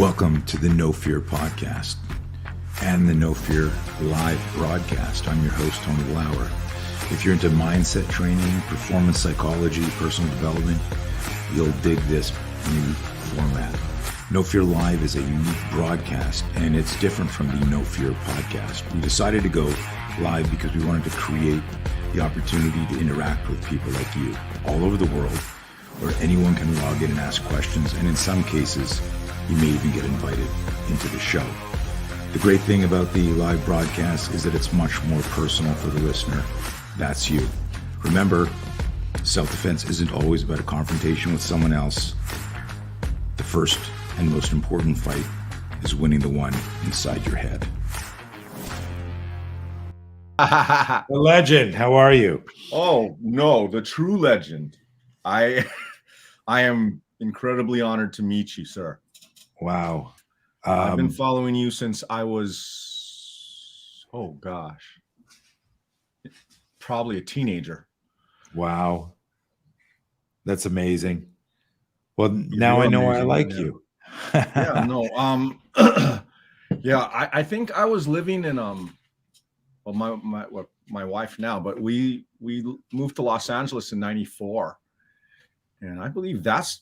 Welcome to the No Fear podcast and the No Fear live broadcast. I'm your host, Tony Lauer. If you're into mindset training, performance psychology, personal development, you'll dig this new format. No Fear Live is a unique broadcast, and it's different from the No Fear podcast. We decided to go live because we wanted to create the opportunity to interact with people like you all over the world, where anyone can log in and ask questions, and in some cases, you may even get invited into the show. The great thing about the live broadcast is that it's much more personal for the listener. That's you. Remember, self-defense isn't always about a confrontation with someone else. The first and most important fight is winning the one inside your head. The legend, how are you? Oh, no, the true legend. I am incredibly honored to meet you, sir. Wow. I've been following you since I was, probably a teenager. Wow. That's amazing. Well, now I know I like you. Yeah, no. I think I was living in my wife now, but we moved to Los Angeles in '94, and I believe that's,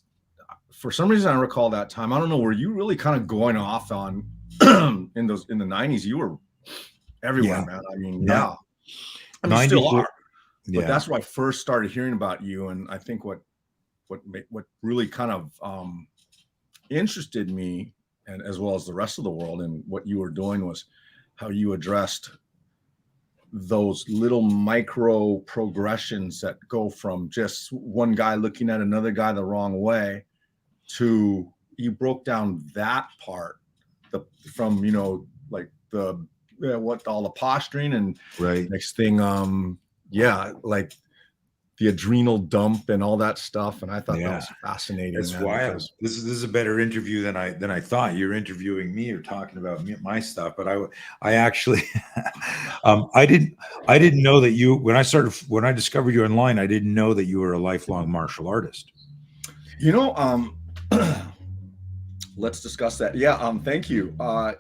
for some reason I recall that time. I don't know, were you really kind of going off on in the '90s? You were everywhere, man. I mean, yeah. I mean, still are. But that's where I first started hearing about you, and I think what really kind of interested me, and as well as the rest of the world, and what you were doing, was how you addressed those little micro progressions that go from just one guy looking at another guy the wrong way to, you broke down that part, from like what all the posturing and right. Next thing, like the adrenal dump and all that stuff, and I thought that was fascinating. That's wild. This is a better interview than I thought. You're interviewing me or talking about my stuff, but I actually I didn't know that you, when I discovered you online, I didn't know that you were a lifelong martial artist. Let's discuss that. Thank you. I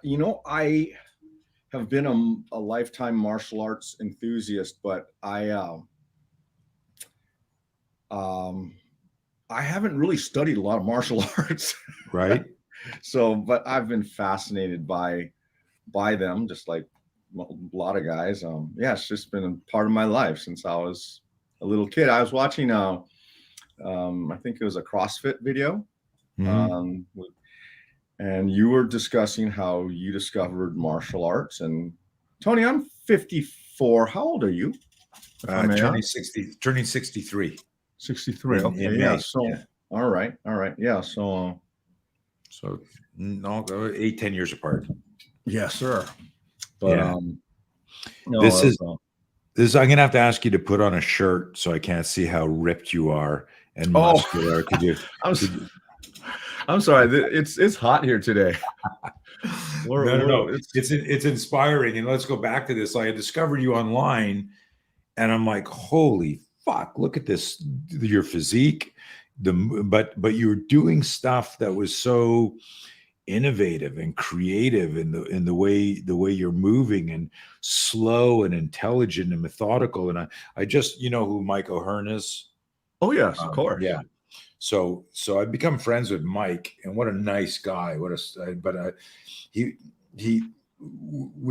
have been a lifetime martial arts enthusiast, but I haven't really studied a lot of martial arts. Right. So, but I've been fascinated by them, just like a lot of guys. It's just been a part of my life since I was a little kid. I was watching, I think it was a CrossFit video. Mm-hmm. And you were discussing how you discovered martial arts. And Tony, I'm 54. How old are you? Turning 63. 63. Okay. May. All right. Yeah. So 8-10 years apart. Yes, sir. But this is I'm gonna have to ask you to put on a shirt so I can't see how ripped you are and muscular. Could you? I'm sorry. It's hot here today. No. It's inspiring. And let's go back to this. I discovered you online, and I'm like, holy fuck! Look at this. Your physique, but you're doing stuff that was so innovative and creative in the way you're moving, and slow and intelligent and methodical. And I just, you know who Mike O'Hearn is? Oh yes, of course. Yeah. So I've become friends with Mike, and what a nice guy. We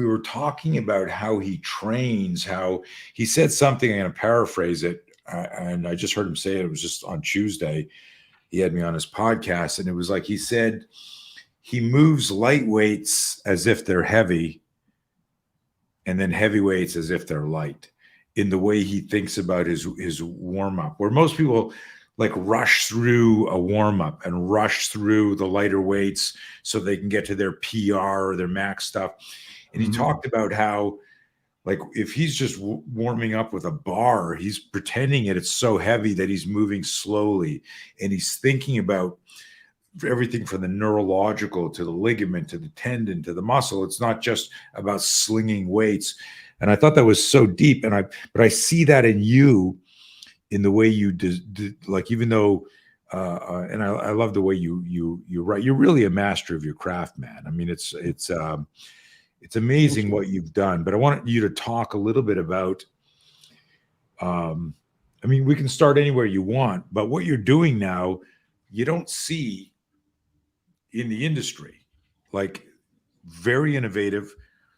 were talking about how he trains, how he said something, I'm going to paraphrase it. And I just heard him say it. It was just on Tuesday. He had me on his podcast, and it was like, he said he moves lightweights as if they're heavy, and then heavyweights as if they're light, in the way he thinks about his warm up, where most people like rush through a warm-up and rush through the lighter weights so they can get to their PR or their max stuff. And he talked about how, like, if he's just warming up with a bar, he's pretending it's so heavy that he's moving slowly. And he's thinking about everything from the neurological to the ligament to the tendon to the muscle. It's not just about slinging weights. And I thought that was so deep. But I see that in you, in the way you like, even though And I love the way you write. You're really a master of your craft, man. I mean, it's Thank amazing you. what you've done. But I want you to talk a little bit about. Um, I mean, we can start anywhere you want, but what you're doing now, you don't see in the industry. Like very innovative,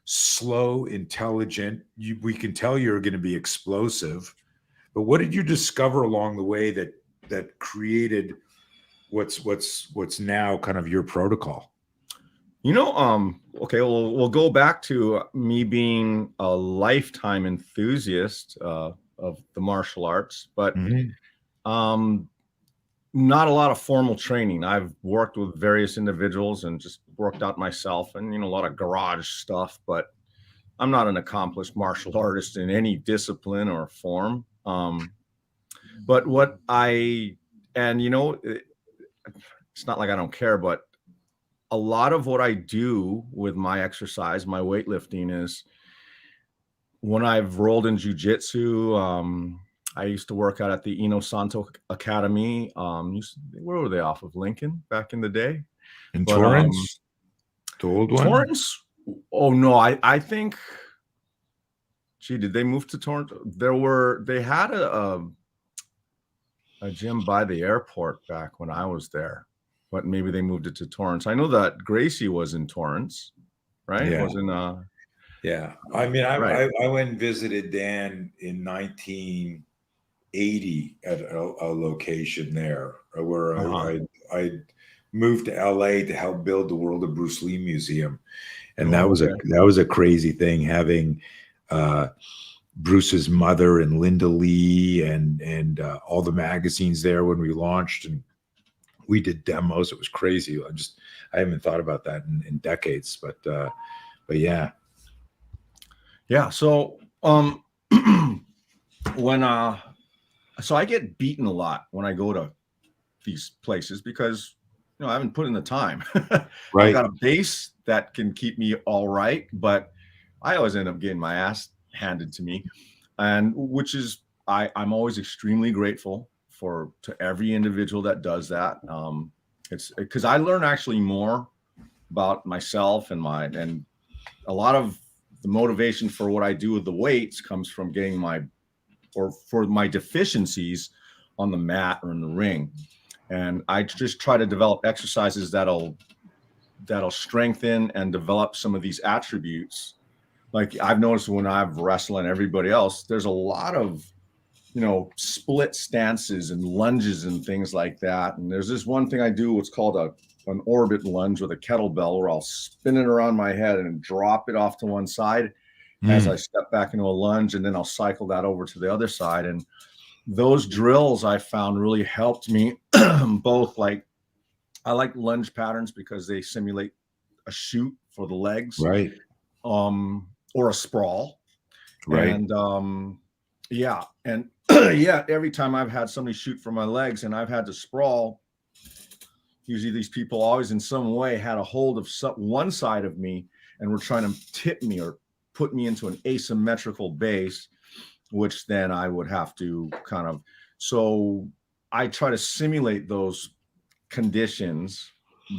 slow, intelligent. We can tell you're going to be explosive. But what did you discover along the way that created what's now kind of your protocol? Okay, we'll go back to me being a lifetime enthusiast of the martial arts, but Mhm. um, not a lot of formal training. I've worked with various individuals and just worked out myself, and a lot of garage stuff, but I'm not an accomplished martial artist in any discipline or form. But what I and it's not like I don't care, but a lot of what I do with my exercise, my weightlifting, is when I've rolled in jujitsu. I used to work out at the Eno Santo Academy. Where were they, off of Lincoln back in the day? In But Torrance, the old one. Torrance. Oh no, I think. Gee, did they move to Torrance? They had a gym by the airport back when I was there, but maybe they moved it to Torrance. I know that Gracie was in Torrance, right? Yeah, Was in yeah. I mean, right. I went and visited Dan in 1980 at a location there where Uh-huh. I moved to LA to help build the World of Bruce Lee Museum, and Oh, okay. that was a crazy thing having uh, Bruce's mother and Linda Lee and all the magazines there when we launched, and we did demos. It was crazy. I haven't thought about that in decades, but yeah. Yeah. So when so I get beaten a lot when I go to these places because I haven't put in the time. I Right. got a base that can keep me all right, but I always end up getting my ass handed to me, and which is I'm always extremely grateful to every individual that does that. It's because I learn actually more about myself and a lot of the motivation for what I do with the weights comes from for my deficiencies on the mat or in the ring. And I just try to develop exercises that'll strengthen and develop some of these attributes. Like I've noticed when I've wrestled and everybody else, there's a lot of split stances and lunges and things like that. And there's this one thing I do, what's called an orbit lunge with a kettlebell, where I'll spin it around my head and drop it off to one side as I Mm, step back into a lunge, and then I'll cycle that over to the other side. And those drills I found really helped me both. Like I like lunge patterns because they simulate a shoot for the legs, right. or a sprawl. Right. And yeah, and yeah, every time I've had somebody shoot for my legs and I've had to sprawl, usually these people always in some way had a hold of one side of me and were trying to tip me or put me into an asymmetrical base, which then I would have to kind of. So I try to simulate those conditions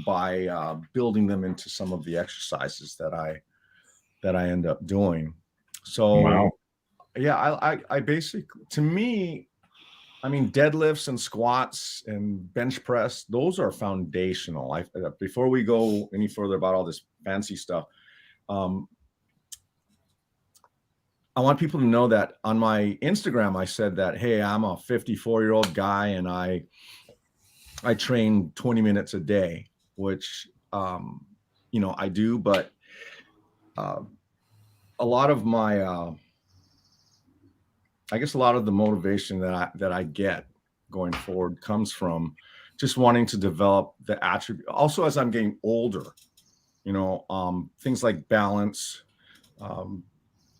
by building them into some of the exercises that I end up doing. So Wow. yeah, I basically, to me, I mean, deadlifts and squats and bench press, those are foundational. Before we go any further about all this fancy stuff, um, I want people to know that on my Instagram, I said that, hey, I'm a 54-year-old guy and I train 20 minutes a day, which I do, but uh, a lot of my I guess a lot of the motivation that I get going forward comes from just wanting to develop the attribute. Also, as I'm getting older, things like balance, um,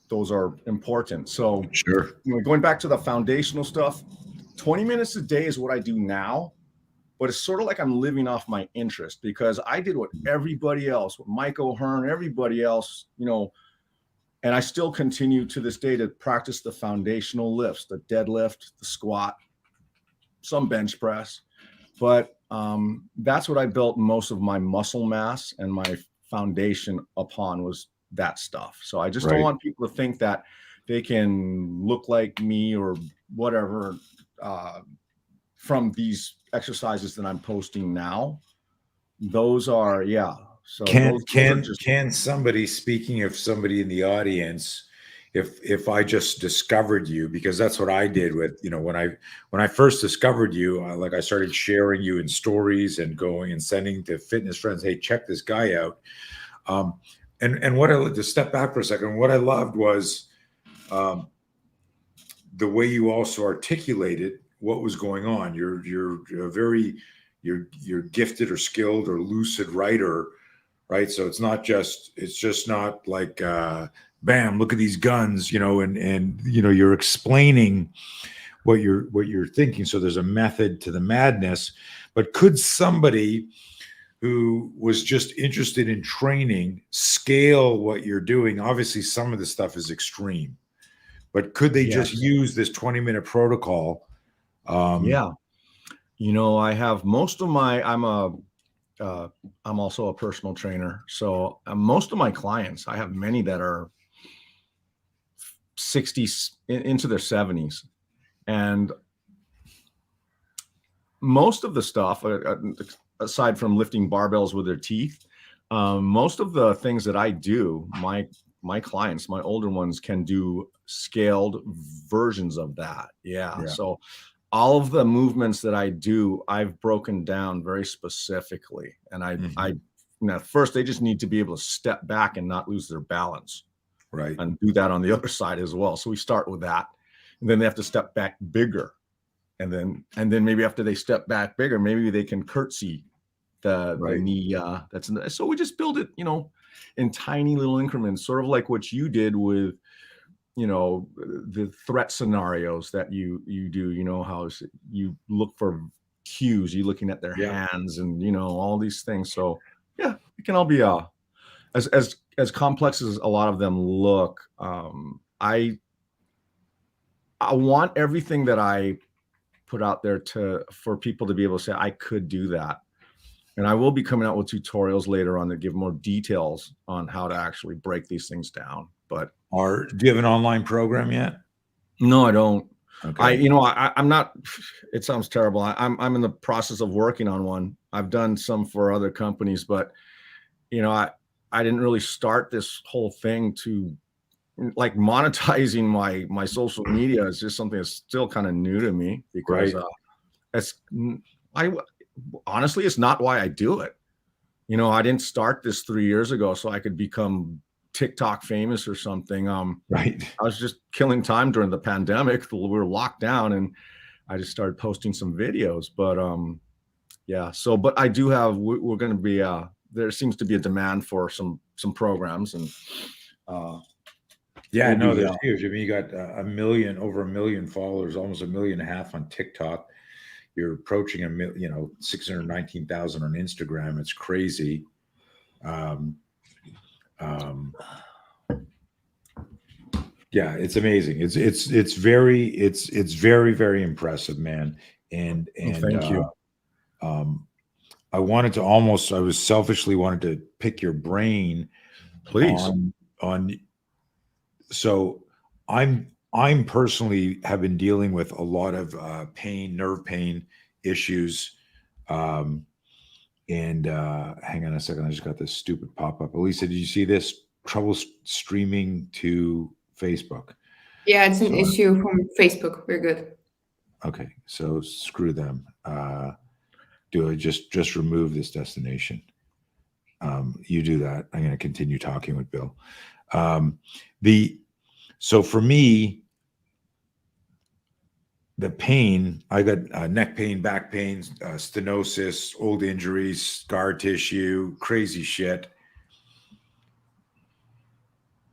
those are important. So, Sure. going back to the foundational stuff, 20 minutes a day is what I do now, but it's sort of like I'm living off my interest because I did what everybody else, what Mike O'Hearn, everybody else, and I still continue to this day to practice the foundational lifts, the deadlift, the squat, some bench press. But that's what I built most of my muscle mass and my foundation upon, was that stuff. So I just don't Right. want people to think that they can look like me or whatever from these exercises that I'm posting now. Those are, yeah. So those are just, Can somebody, speaking of somebody in the audience, if I just discovered you, because that's what I did with, when I first discovered you, like I started sharing you in stories and going and sending to fitness friends, hey, check this guy out. And what I, to step back for a second, what I loved was the way you also articulated what was going on. You're a very, you're gifted or skilled or lucid writer, right? So it's just not like bam, look at these guns, and you're explaining what you're thinking. So there's a method to the madness. But could somebody who was just interested in training scale what you're doing? Obviously, some of the stuff is extreme, but could they just yes. use this 20-minute protocol? Yeah. I have most of my, I'm also a personal trainer. So most of my clients, I have many that are 60s into their 70s. And most of the stuff, aside from lifting barbells with their teeth, most of the things that I do, my clients, my older ones, can do scaled versions of that. Yeah. So all of the movements that I do, I've broken down very specifically. And at first they just need to be able to step back and not lose their balance. Right. And do that on the other side as well. So we start with that. And then they have to step back bigger. And then maybe after they step back bigger, maybe they can curtsy the knee. So we just build it, in tiny little increments, sort of like what you did with, the threat scenarios that you do, how you look for cues, you're looking at their hands and, all these things. So yeah, it can all be as complex as a lot of them look. I want everything that I put out there for people to be able to say, I could do that. And I will be coming out with tutorials later on that give more details on how to actually break these things down. But do you have an online program yet? No, I don't. Okay. I'm not, it sounds terrible. I'm in the process of working on one. I've done some for other companies, but I didn't really start this whole thing to, like, monetizing my social media is just something that's still kind of new to me, because honestly, it's not why I do it. I didn't start this 3 years ago so I could become TikTok famous or something. Right. I was just killing time during the pandemic. We were locked down and I just started posting some videos. But but I do have, we're going to be, there seems to be a demand for some programs, and there's huge. I mean, you got over a million followers, almost 1.5 million on TikTok. You're approaching 619,000 on Instagram. It's crazy. Yeah, it's amazing. It's very, very impressive, man. And thank you. I was selfishly wanted to pick your brain, please, on. So I'm personally have been dealing with a lot of nerve pain issues. And hang on a second, I just got this stupid pop up. Elisa, did you see this? Trouble streaming to Facebook. Yeah, it's an issue from Facebook. We're good. Okay, so screw them. Do I just remove this destination? You do that. I'm going to continue talking with Bill. So for me, the pain, I got neck pain, back pain, stenosis, old injuries, scar tissue, crazy shit.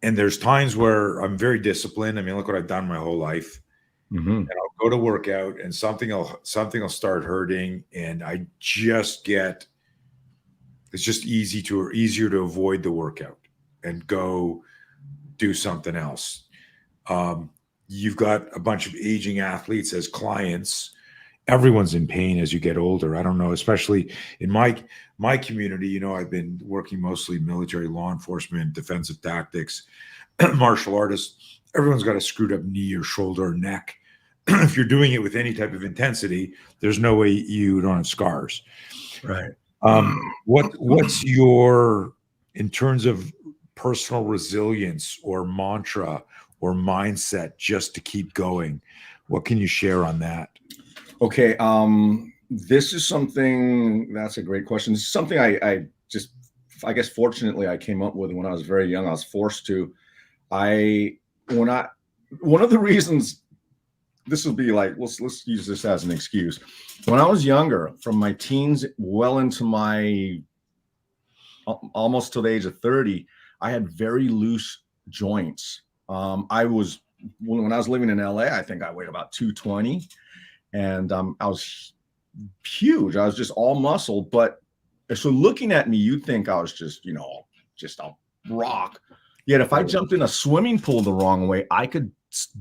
And there's times where I'm very disciplined. I mean, look what I've done my whole life. Mm-hmm. And I'll go to work out and something will start hurting. And I just it's just easier to avoid the workout and go do something else. You've got a bunch of aging athletes as clients, everyone's in pain as you get older. I don't know, especially in my community. I've been working mostly military, law enforcement, defensive tactics, martial artists. Everyone's got a screwed up knee or shoulder or neck. If you're doing it with any type of intensity, there's no way you don't have scars. Right. What's your, in terms of personal resilience or mantra or mindset just to keep going? What can you share on that? Okay. This is something, that's a great question. This is something I guess fortunately I came up with when I was very young. I was forced to. One of the reasons, this will be like, let's use this as an excuse. When I was younger, from my teens well into my almost to the age of 30, I had very loose joints. When I was living in LA, I think I weighed about 220, and I was huge. I was just all muscle. But so looking at me, you'd think I was just a rock. Yet if I jumped in a swimming pool the wrong way, I could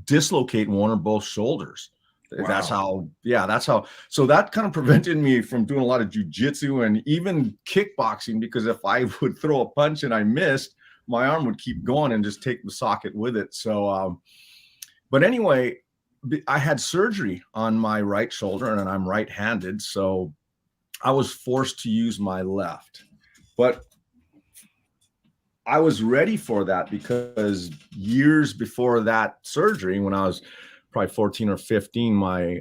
dislocate one or both shoulders. Wow. That's how. So that kind of prevented me from doing a lot of jujitsu and even kickboxing, because if I would throw a punch and I missed, my arm would keep going and just take the socket with it. So, but anyway, I had surgery on my right shoulder and I'm right-handed. So I was forced to use my left, but I was ready for that, because years before that surgery, when I was probably 14 or 15, my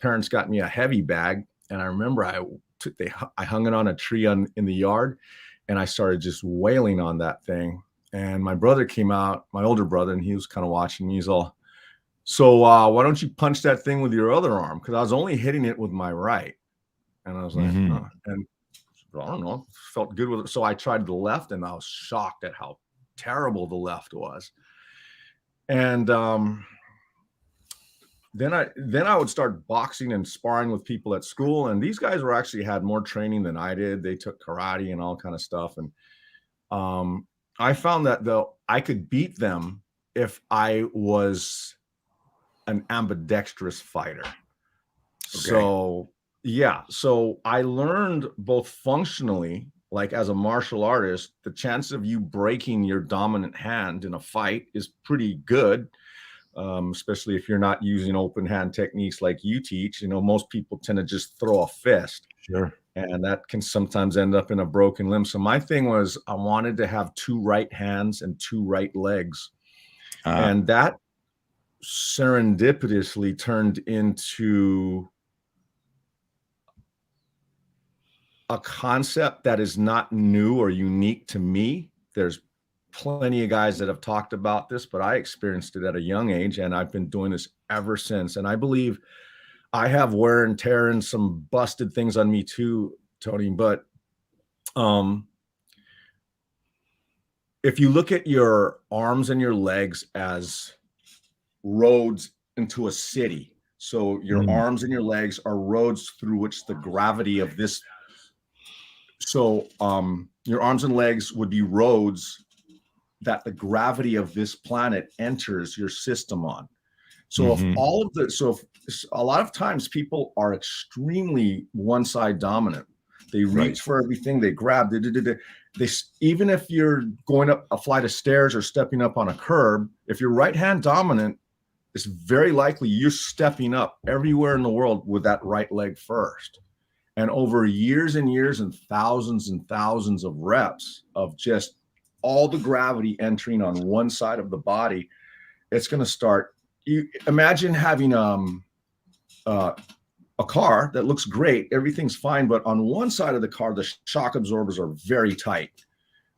parents got me a heavy bag. And I remember I hung it on a tree in the yard, and I started just wailing on that thing. And my brother came out, my older brother, and he was kind of watching me. He's all, so why don't you punch that thing with your other arm? Because I was only hitting it with my right. And I was like, huh. And I don't know, felt good with it. So I tried the left, and I was shocked at how terrible the left was. And then I would start boxing and sparring with people at school. And these guys had more training than I did. They took karate and all kind of stuff. And I found that though I could beat them if I was an ambidextrous fighter. Okay. So I learned both functionally, like as a martial artist, the chance of you breaking your dominant hand in a fight is pretty good, especially if you're not using open hand techniques like you teach. Most people tend to just throw a fist. Sure. And that can sometimes end up in a broken limb. So my thing was, I wanted to have two right hands and two right legs. And that serendipitously turned into a concept that is not new or unique to me. There's plenty of guys that have talked about this, but I experienced it at a young age, and I've been doing this ever since. And I believe I have wear and tear and some busted things on me too, Tony. But if you look at your arms and your legs as roads into a city, so your arms and your legs are roads through which the gravity of this. So your arms and legs would be roads that the gravity of this planet enters your system on. So if a lot of times people are extremely one side dominant. They reach for everything, they grab, they even if you're going up a flight of stairs or stepping up on a curb, if you're right hand dominant, it's very likely you're stepping up everywhere in the world with that right leg first. And over years and years and thousands of reps of just all the gravity entering on one side of the body, it's going to start. You imagine having a car that looks great, everything's fine, but on one side of the car, the shock absorbers are very tight.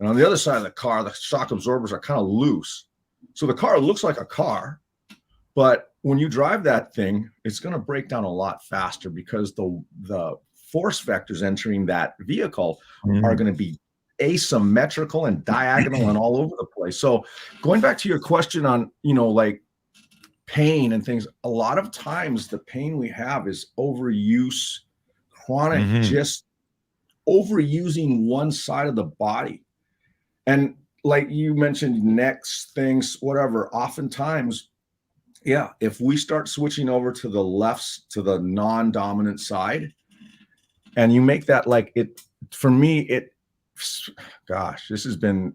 And on the other side of the car, the shock absorbers are kind of loose. So the car looks like a car, but when you drive that thing, it's going to break down a lot faster, because the force vectors entering that vehicle are going to be asymmetrical and diagonal and all over the place. So going back to your question on, like pain and things, a lot of times the pain we have is overuse, chronic, just overusing one side of the body. And like you mentioned, necks, things, whatever, oftentimes yeah, if we start switching over to the lefts, to the non-dominant side, and you make that like it, for me, gosh, this has been,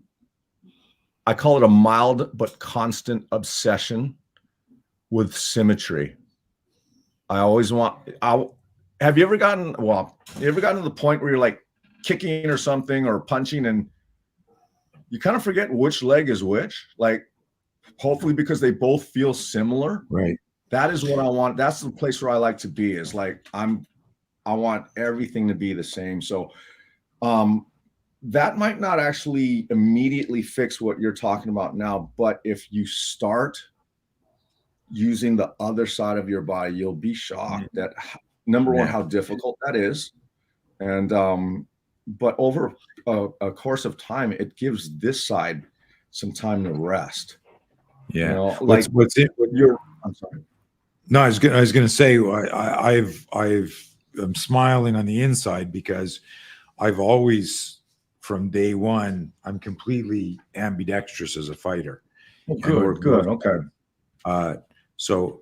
I call it a mild but constant obsession with symmetry. I always want, have you ever gotten, to the point where you're like kicking or something or punching and you kind of forget which leg is which? Like, hopefully because they both feel similar. Right. That is what I want. That's the place where I like to be, is like, I want everything to be the same. So, that might not actually immediately fix what you're talking about now, but if you start using the other side of your body, you'll be shocked that, number one, Yeah. how difficult that is. And, but over a course of time, it gives this side some time to rest. Yeah. You know, What's like what's it? I'm sorry. No, I was gonna say I'm smiling on the inside because I've always, from day one, I'm completely ambidextrous as a fighter Oh, and good, work both. okay. So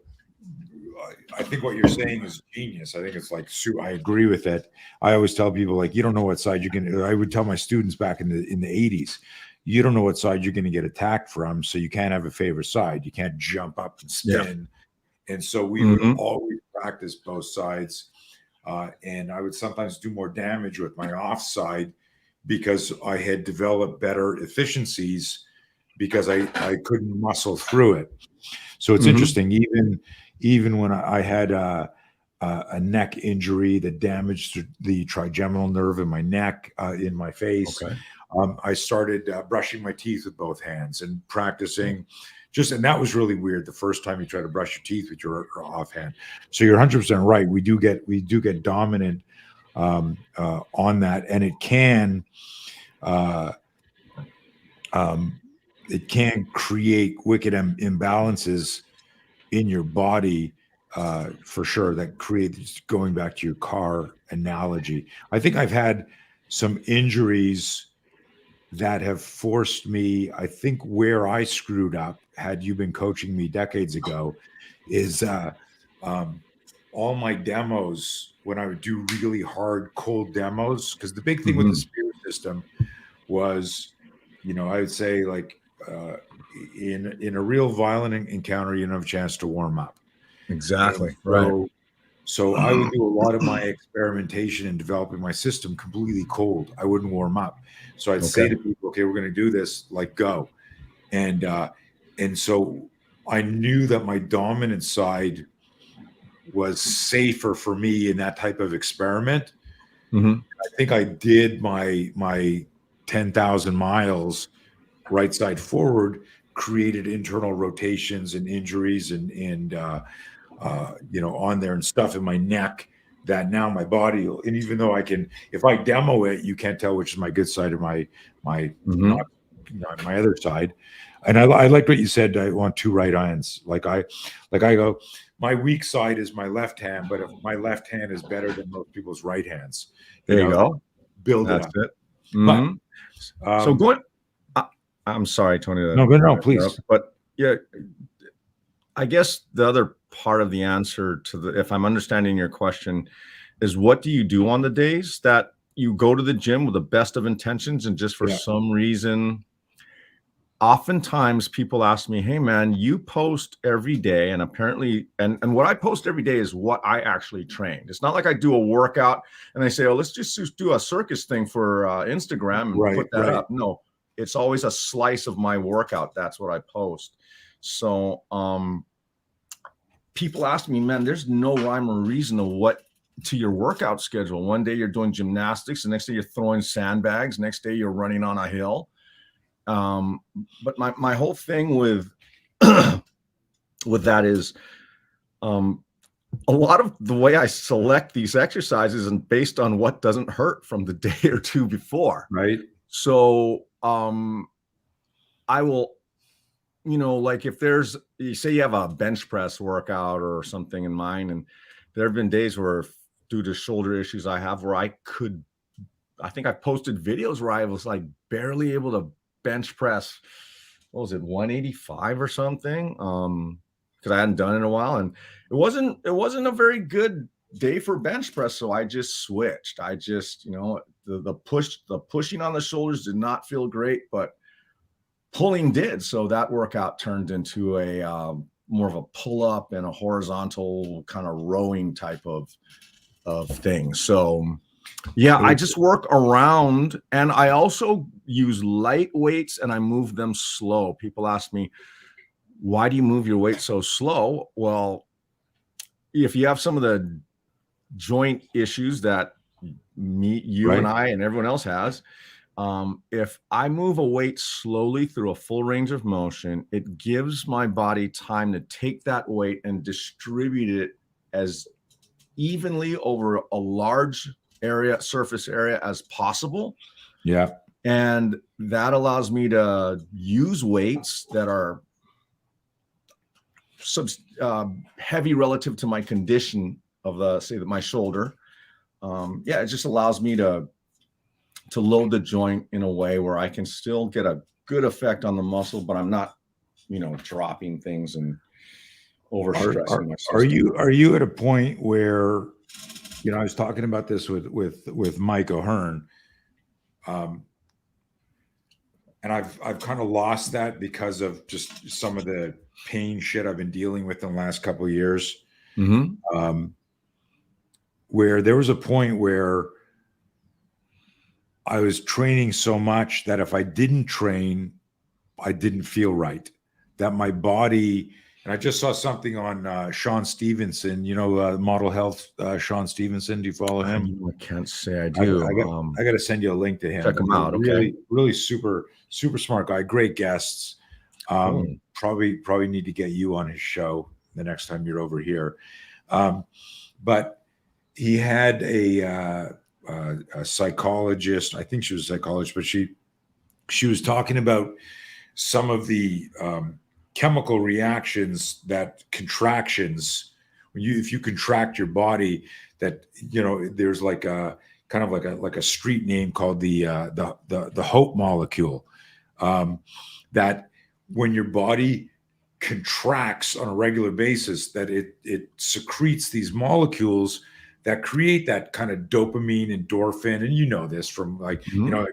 I think what you're saying is genius. I think it's like, I agree with it. I always tell people, like, you don't know what side you're gonna. I would tell my students back in the 80s, you don't know what side you're gonna get attacked from, so you can't have a favorite side. You can't jump up and spin. And so we would always practice both sides. And I would sometimes do more damage with my offside because I had developed better efficiencies because I couldn't muscle through it. So it's interesting. Even when I had a neck injury that damaged the trigeminal nerve in my neck, in my face, Okay. I started brushing my teeth with both hands and practicing. And that was really weird the first time you try to brush your teeth with your offhand. So you're 100% right. We do get dominant on that, and it can create wicked imbalances in your body, for sure. That creates, going back to your car analogy. I think I've had some injuries that have forced me. I think where I screwed up, had you been coaching me decades ago, is all my demos, when I would do really hard cold demos, because the big thing with the spear system was, I would say, like, in a real violent encounter, you don't have a chance to warm up. Exactly. Right. Right. So I would do a lot of my experimentation and developing my system completely cold. I wouldn't warm up. So I'd say to people, okay, we're going to do this, like, go. And so I knew that my dominant side was safer for me in that type of experiment. I think I did my 10,000 miles right side forward, created internal rotations and injuries and on there and stuff in my neck, that now my body, and even though if I demo it, you can't tell which is my good side or my not my other side. And I like what you said. I want two right hands. Like I go, my weak side is my left hand, but if my left hand is better than most people's right hands, There you go. Build That's it up. it. But, so going, I'm sorry, Tony. No, please. But yeah, I guess the other part of the answer to if I'm understanding your question, is what do you do on the days that you go to the gym with the best of intentions and just for some reason, oftentimes people ask me, hey man, you post every day, and apparently, and what I post every day is what I actually trained. It's not like I do a workout and I say, oh, let's just do a circus thing for Instagram and put that up. No, it's always a slice of my workout. That's what I post. So people ask me, man, there's no rhyme or reason to your workout schedule. One day you're doing gymnastics, the next day you're throwing sandbags, next day you're running on a hill. But my whole thing with that is a lot of the way I select these exercises and based on what doesn't hurt from the day or two before. Right. So I will, like if you say you have a bench press workout or something in mind, and there have been days where, due to shoulder issues I have, where I think I've posted videos where I was like barely able to bench press, what was it, 185 or something, because I hadn't done it in a while, and it wasn't a very good day for bench press. So I just switched. I just, the pushing on the shoulders did not feel great, but pulling did. So that workout turned into a more of a pull up and a horizontal kind of rowing type of thing. So yeah, I just work around, and I also use light weights and I move them slow. People ask me, why do you move your weight so slow? Well, if you have some of the joint issues that you Right. and I and everyone else has, if I move a weight slowly through a full range of motion, it gives my body time to take that weight and distribute it as evenly over a large surface area as possible. Yeah. And that allows me to use weights that are heavy relative to my condition of my shoulder. It just allows me to load the joint in a way where I can still get a good effect on the muscle, but I'm not, dropping things and overstressing my system. Are you at a point where, I was talking about this with Mike O'Hearn, and I've kind of lost that because of just some of the pain shit I've been dealing with in the last couple of years. Mm-hmm. Where there was a point where I was training so much that if I didn't train, I didn't feel right. That my body, and I just saw something on Sean Stevenson, Model Health, Sean Stevenson. Do you follow him? I can't say I do. I got to send you a link to him. Check him out. Okay. Really, really super, super smart guy. Great guests. Cool. Probably need to get you on his show the next time you're over here. But he had a psychologist. I think she was a psychologist, but she was talking about some of the chemical reactions that contractions, if you contract your body, that there's like a kind of like a street name called the hope molecule, that when your body contracts on a regular basis, that it secretes these molecules that create that kind of dopamine, endorphin, and this from I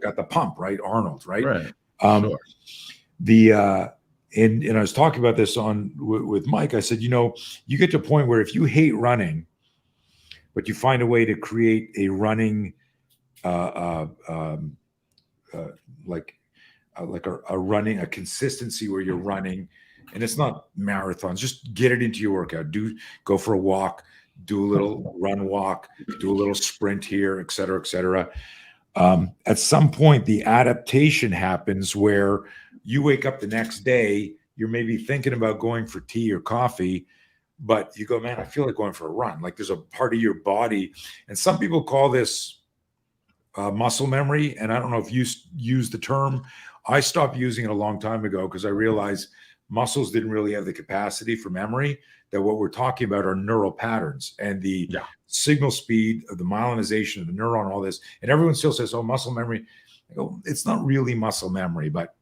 got the pump, right? Arnold, right? Right. Sure. And I was talking about this with Mike. I said, you get to a point where if you hate running, but you find a way to create a running, like a consistency where you're running, and it's not marathons. Just get it into your workout. Go for a walk. Do a little run walk, do a little sprint here, et cetera, et cetera. At some point, the adaptation happens where you wake up the next day, you're maybe thinking about going for tea or coffee, but you go, man, I feel like going for a run. Like there's a part of your body, and some people call this muscle memory, and I don't know if you use the term. I stopped using it a long time ago because I realized muscles didn't really have the capacity for memory, that what we're talking about are neural patterns and the signal speed of the myelinization of the neuron, all this. And everyone still says, oh, muscle memory. I go, it's not really muscle memory, but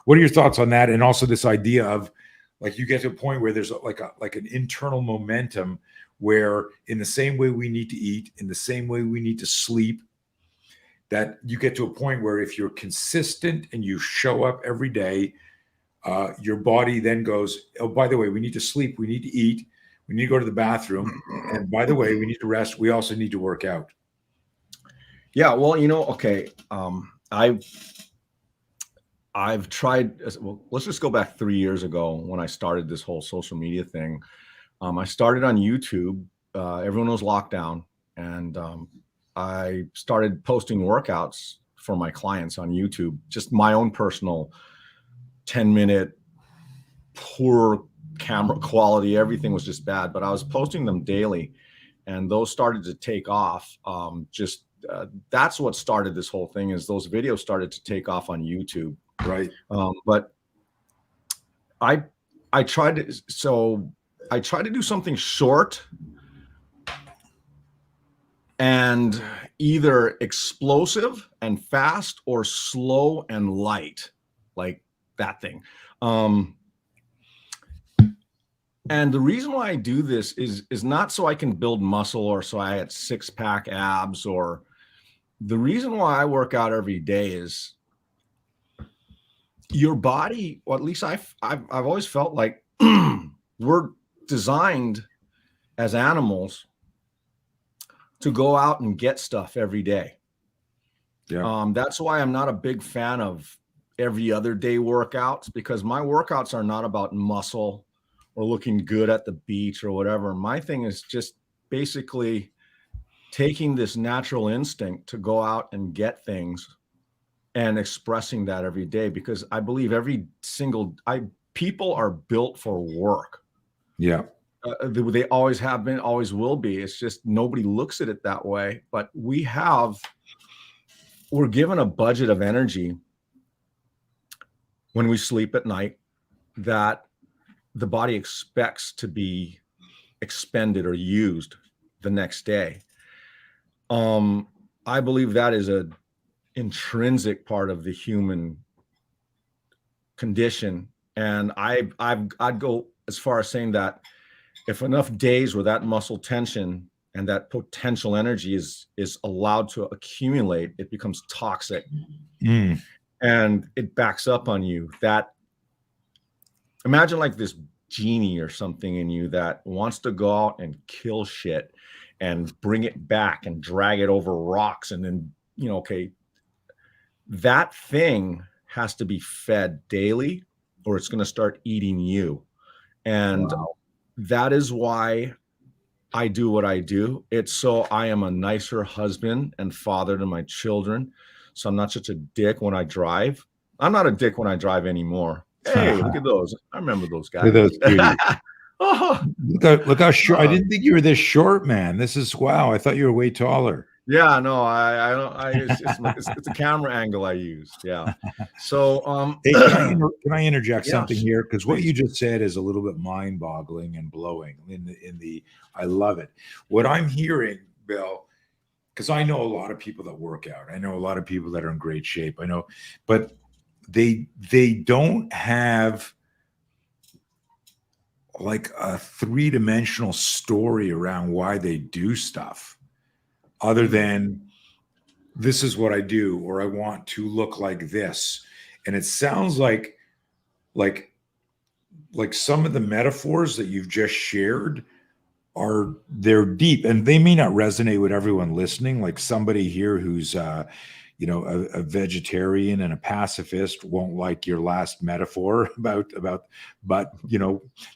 what are your thoughts on that? And also this idea of like, you get to a point where there's like an internal momentum where in the same way we need to eat, in the same way we need to sleep, that you get to a point where if you're consistent and you show up every day, your body then goes, oh, by the way, we need to sleep, we need to eat, we need to go to the bathroom, and by the way, we need to rest, we also need to work out. Yeah, well, okay. I've tried, well, let's just go back 3 years ago when I started this whole social media thing. I started on YouTube. Everyone was locked down, and I started posting workouts for my clients on YouTube, just my own personal 10-minute, poor camera quality. Everything was just bad, but I was posting them daily, and those started to take off. That's what started this whole thing, is those videos started to take off on YouTube. Right. But I tried to do something short and either explosive and fast or slow and light, like that thing. And the reason why I do this is not so I can build muscle or so I had 6-pack abs, or the reason why I work out every day is your body, or at least I've always felt like we're designed as animals to go out and get stuff every day. Yeah. That's why I'm not a big fan of every other day workouts, because my workouts are not about muscle or looking good at the beach or whatever. My thing is just basically taking this natural instinct to go out and get things and expressing that every day, because I believe people are built for work. Yeah. They always have been, always will be. It's just nobody looks at it that way. But we're given a budget of energy when we sleep at night that the body expects to be expended or used the next day. I believe that is a intrinsic part of the human condition. And I'd go as far as saying that if enough days where that muscle tension and that potential energy is allowed to accumulate, it becomes toxic. And it backs up on you. That, imagine like this genie or something in you that wants to go out and kill shit and bring it back and drag it over rocks. And then, okay, that thing has to be fed daily or it's going to start eating you. And that is why I do what I do. It's so I am a nicer husband and father to my children. So I'm not such a dick when I drive. I'm not a dick when I drive anymore. Hey, look at those. I remember those guys. Look at those look how short. I didn't think you were this short, man. This is, wow. I thought you were way taller. Yeah, no, I don't. It's a camera angle I use. Yeah. So, hey, can I interject something here? Because what you just said is a little bit mind-boggling and blowing. I love it. What I'm hearing, Bill, because I know a lot of people that work out. I know a lot of people that are in great shape. I know, but they don't have like a three-dimensional story around why they do stuff, other than this is what I do, or I want to look like this. And it sounds like some of the metaphors that you've just shared they're deep, and they may not resonate with everyone listening. Like somebody here who's a vegetarian and a pacifist won't like your last metaphor but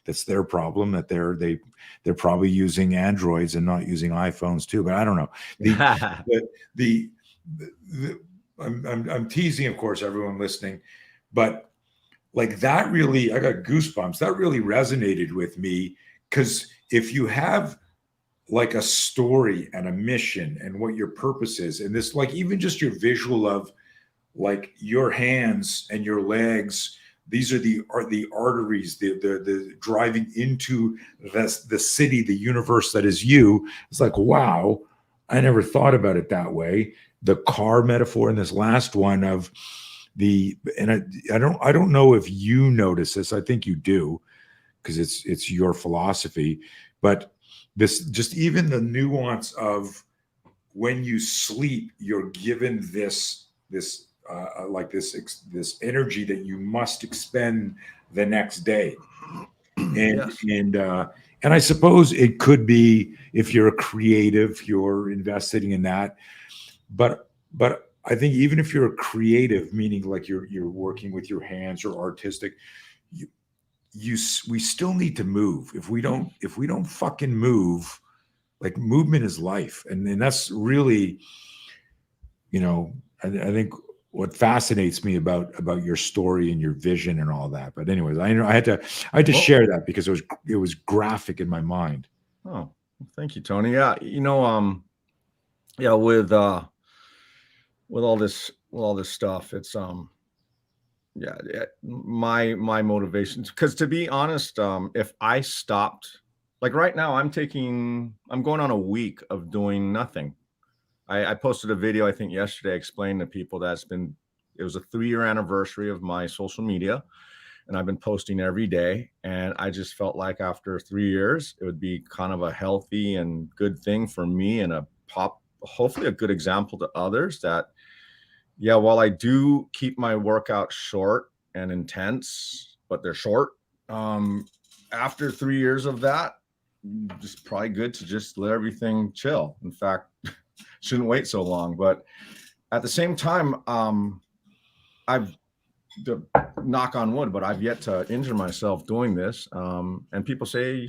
that's their problem, that they're probably using Androids and not using iPhones too. But I don't know. I'm teasing, of course, everyone listening, but like that really, I got goosebumps. That really resonated with me, because if you have like a story and a mission and what your purpose is, and this, like even just your visual of like your hands and your legs, these are the arteries, the driving into the city, the universe that is you. It's like, wow, I never thought about it that way. The car metaphor in this last one of I don't know if you notice this. I think you do, because it's your philosophy. But this, just even the nuance of when you sleep, you're given this energy that you must expend the next day. And I suppose it could be, if you're a creative, you're investing in that. But I think even if you're a creative, meaning like you're working with your hands or artistic, we still need to move. If we don't fucking move, like movement is life. And that's really, I think what fascinates me about your story and your vision and all that. But anyways, I had to share that because it was graphic in my mind. Oh, thank you, Tony. Yeah. With all this stuff, it's my motivations, because to be honest, if I stopped, like right now, I'm going on a week of doing nothing. I posted a video, I think yesterday, explaining to people that it was a 3-year anniversary of my social media, and I've been posting every day. And I just felt like after 3 years, it would be kind of a healthy and good thing for me, and hopefully a good example to others that, yeah, while I do keep my workouts short and intense, but they're short, after 3 years of that, it's probably good to just let everything chill. In fact, shouldn't wait so long. But at the same time, I've knock on wood, but I've yet to injure myself doing this. And people say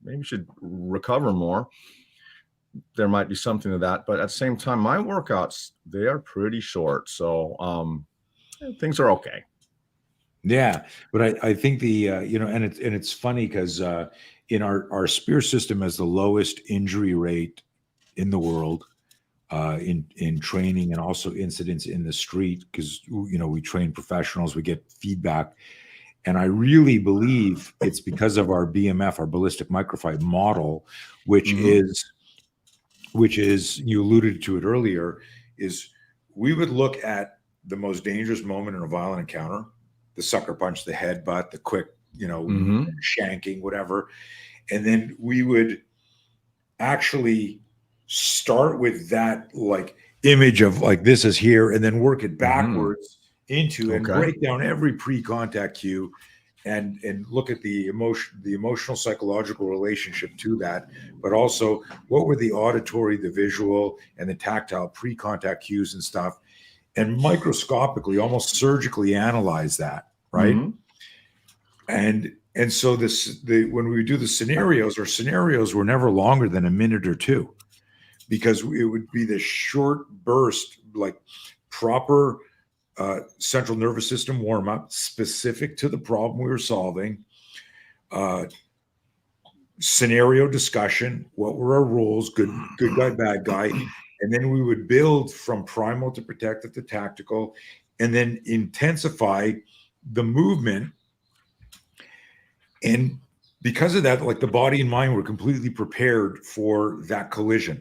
maybe you should recover more. There might be something to that, but at the same time, my workouts, they are pretty short. So things are okay. Yeah, but I think and it's funny because in our spear system has the lowest injury rate in the world in training, and also incidents in the street, because we train professionals, we get feedback, and I really believe it's because of our BMF, our ballistic microfight model, which is, you alluded to it earlier, is we would look at the most dangerous moment in a violent encounter, the sucker punch, the headbutt, the quick, shanking, whatever. And then we would actually start with that like image of like, this is here, and then work it backwards into and break down every pre-contact cue and look at the emotional psychological relationship to that, but also what were the auditory, the visual, and the tactile pre-contact cues and stuff, and microscopically, almost surgically analyze that, right? And so when we do the scenarios, our scenarios were never longer than a minute or two, because it would be this short burst, like proper central nervous system warm up specific to the problem we were solving, scenario discussion, what were our rules, good guy, bad guy, and then we would build from primal to protective to tactical, and then intensify the movement. And because of that, like the body and mind were completely prepared for that collision.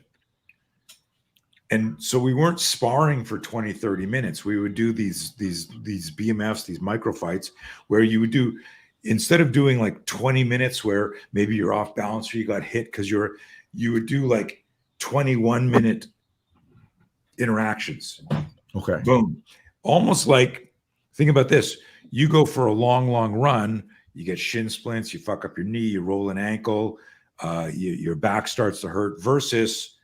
And so we weren't sparring for 20, 30 minutes. We would do these BMFs, these microfights, where you would do, instead of doing like 20 minutes where maybe you're off balance or you got hit, because you would do like 21-minute interactions. Okay. Boom. Almost like, think about this. You go for a long, long run, you get shin splints, you fuck up your knee, you roll an ankle, your back starts to hurt, versus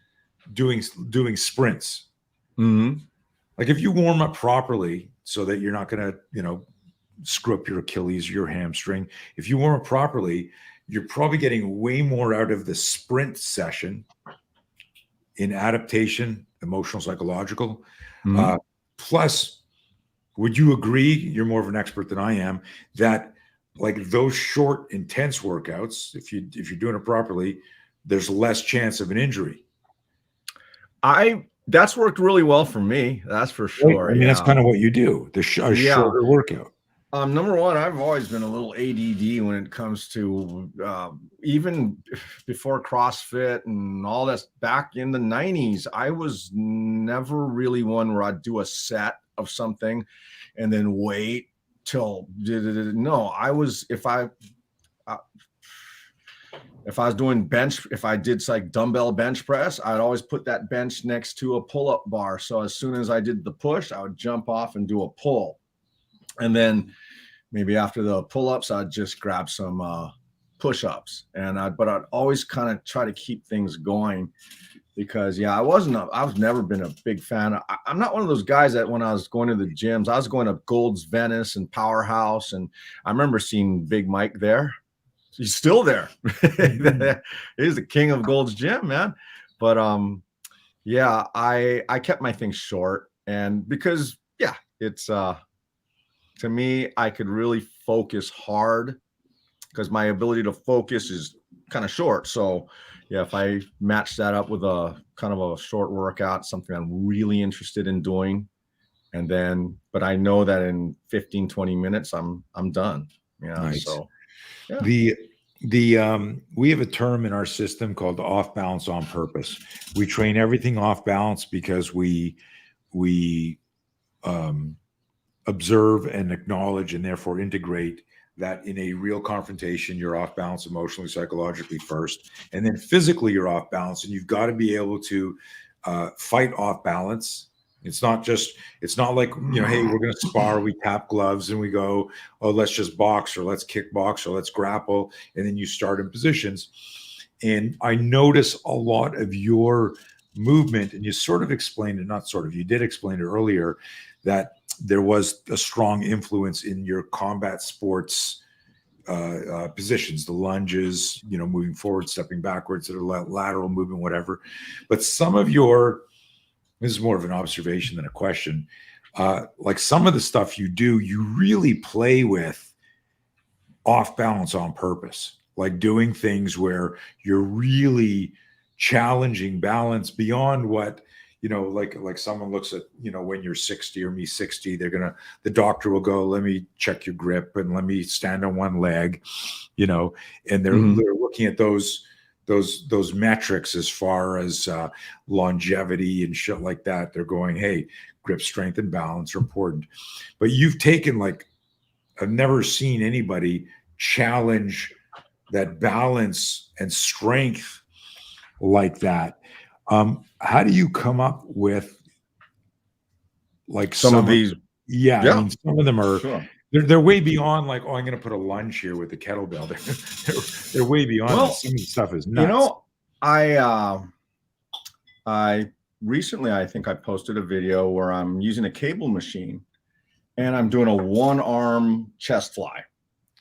doing sprints. Like if you warm up properly so that you're not going to, screw up your Achilles, your hamstring. If you warm up properly, you're probably getting way more out of the sprint session in adaptation, emotional, psychological. Plus, would you agree, you're more of an expert than I am, that like those short, intense workouts, if you're doing it properly, there's less chance of an injury? That's worked really well for me. That's for sure. I mean, that's kind of what you do, a shorter workout. Number one, I've always been a little ADD when it comes to even before CrossFit and all that. Back in the 90s, I was never really one where I'd do a set of something and then wait till no. I was, if I was doing bench, if I did like dumbbell bench press, I'd always put that bench next to a pull-up bar. So as soon as I did the push, I would jump off and do a pull. And then maybe after the pull-ups, I'd just grab some push-ups. But I'd always kind of try to keep things going, because I've never been a big fan. I'm not one of those guys that when I was going to the gyms, I was going to Gold's Venice and Powerhouse. And I remember seeing Big Mike there. He's still there. He's the king of Gold's Gym, man. But I kept my things short, and because it's to me, I could really focus hard, because my ability to focus is kind of short. So if I match that up with a kind of a short workout, something I'm really interested in doing, but I know that in 15, 20 minutes, I'm done. Nice. So we have a term in our system called off balance on purpose. We train everything off balance because we observe and acknowledge and therefore integrate that in a real confrontation, you're off balance emotionally, psychologically first, and then physically you're off balance, and you've got to be able to fight off balance. It's not like, hey, we're going to spar, we tap gloves and we go, oh, let's just box or let's kickbox or let's grapple. And then you start in positions. And I notice a lot of your movement, and you sort of explained it, not sort of, you did explain it earlier, that there was a strong influence in your combat sports positions, the lunges, moving forward, stepping backwards, the lateral movement, whatever. But some of this is more of an observation than a question. Like some of the stuff you do, you really play with off balance on purpose, like doing things where you're really challenging balance beyond what, like someone looks at, when you're 60 or me 60, the doctor will go, let me check your grip and let me stand on one leg, and they're looking at those metrics as far as longevity and shit like that. They're going, hey, grip strength and balance are important. But you've taken, like, I've never seen anybody challenge that balance and strength like that. How do you come up with like some of these? Yeah, I mean, some of them are Sure. They're way beyond like, oh, I'm going to put a lunge here with the kettlebell. They're way beyond. Well, that. Some of the stuff is nuts. I recently, I think I posted a video where I'm using a cable machine and I'm doing a one-arm chest fly.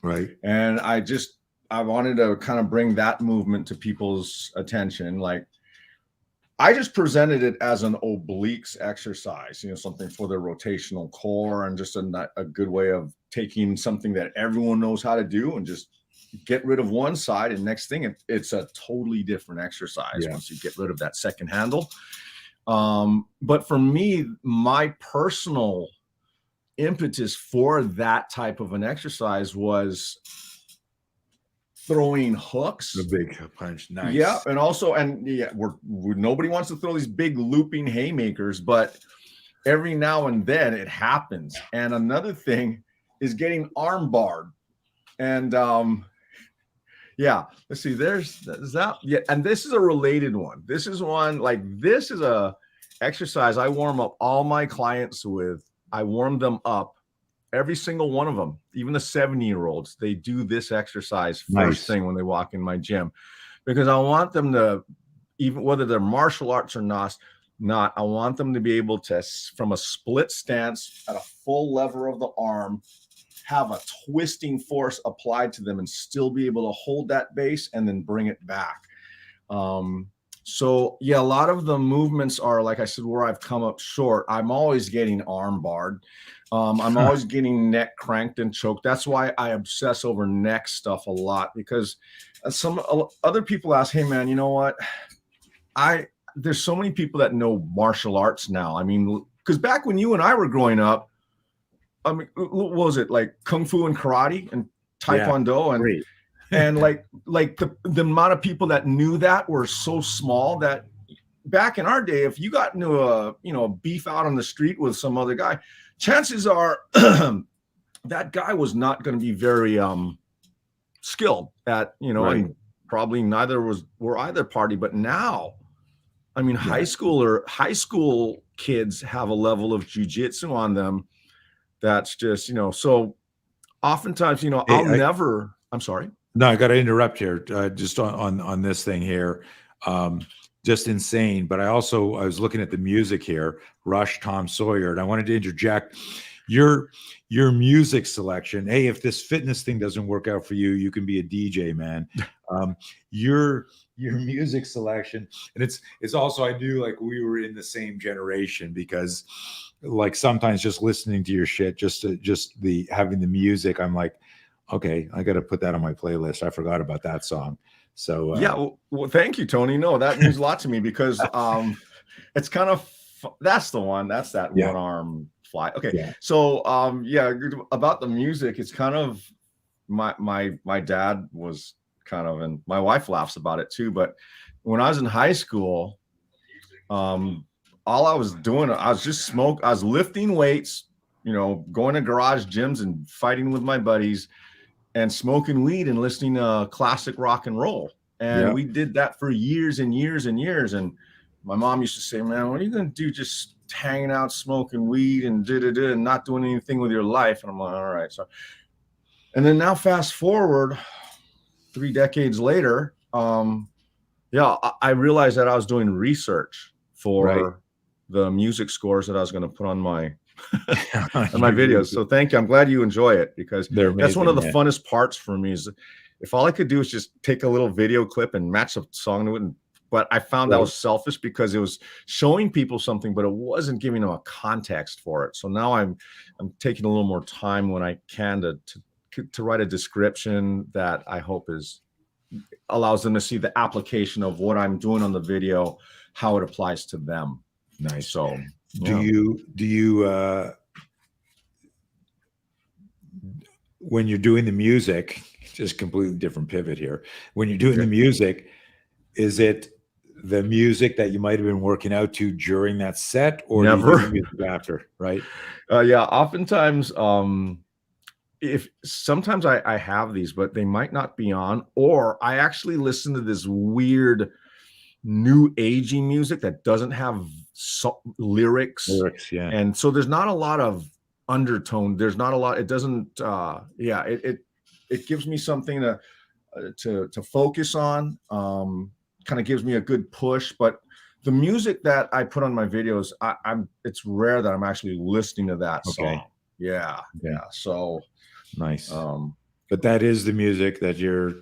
Right. And I wanted to kind of bring that movement to people's attention. Like, I just presented it as an obliques exercise, something for the rotational core, and just a good way of taking something that everyone knows how to do and just get rid of one side. And next thing, it's a totally different exercise once you get rid of that second handle. But for me, my personal impetus for that type of an exercise was throwing hooks, the big punch. Nice. Yeah. And also, nobody wants to throw these big looping haymakers, but every now and then it happens. And another thing is getting arm barred. And let's see, there's that. Yeah. And this is a related one. This is one, like, this is a exercise I warm up all my clients with. I warm them up. Every single one of them, even the 70-year-olds, they do this exercise first thing when they walk in my gym, because I want them to, even whether they're martial arts or not, I want them to be able to, from a split stance at a full lever of the arm, have a twisting force applied to them and still be able to hold that base and then bring it back. So yeah, a lot of the movements are, like I said, where I've come up short. I'm always getting arm barred. I'm always getting neck cranked and choked. That's why I obsess over neck stuff a lot, because some other people ask, hey man, you know what? There's so many people that know martial arts now. I mean, because back when you and I were growing up, I mean, what was it, like kung fu and karate and taekwondo? And like the amount of people that knew that were so small that back in our day, if you got into a beef out on the street with some other guy, chances are that guy was not going to be very skilled at, and probably neither were either party. But now, I mean, high school kids have a level of jujitsu on them that's just, so oftentimes, I'm sorry. No, I got to interrupt here, just on this thing here. Just insane. But I was looking at the music here, Rush, Tom Sawyer, and I wanted to interject your music selection. Hey, if this fitness thing doesn't work out for you, you can be a DJ, man. Your music selection, and it's also, I knew like we were in the same generation, because like sometimes just listening to your shit, just having the music, I'm like, okay, I got to put that on my playlist. I forgot about that song. So well, thank you, Tony. No, that means a lot to me, because it's kind of that's that one arm fly. Okay, so about the music, it's kind of my dad was kind of, and my wife laughs about it too. But when I was in high school, all I was doing, I was lifting weights, going to garage gyms and fighting with my buddies. and smoking weed and listening to classic rock and roll. And Yeah. we did that for years and years and years. And my mom used to say, man, what are you going to do just hanging out, smoking weed and and not doing anything with your life? And I'm like, all right. So, and then now fast forward 3 decades later, I realized that I was doing research for the music scores that I was going to put on my on my videos. So thank you. I'm glad you enjoy it, because They're amazing, that's one of the funnest parts for me, is if all I could do is just take a little video clip and match a song to it. But I found that was selfish, because it was showing people something, but it wasn't giving them a context for it. So now I'm taking a little more time when I can to write a description that I hope allows them to see the application of what I'm doing on the video, how it applies to them. Nice. So do you when you're doing the music, just completely different pivot here. When you're doing the music, is it the music that you might have been working out to during that set, or never do you do music after? Right. Yeah. Oftentimes, if sometimes I have these, but they might not be on, or I actually listen to this weird new agey music that doesn't have lyrics. Yeah. And so there's not a lot of undertone. There's not a lot. It doesn't. It gives me something to focus on. Kind of gives me a good push. But the music that I put on my videos, it's rare that I'm actually listening to that song. Yeah. So nice. But that is the music that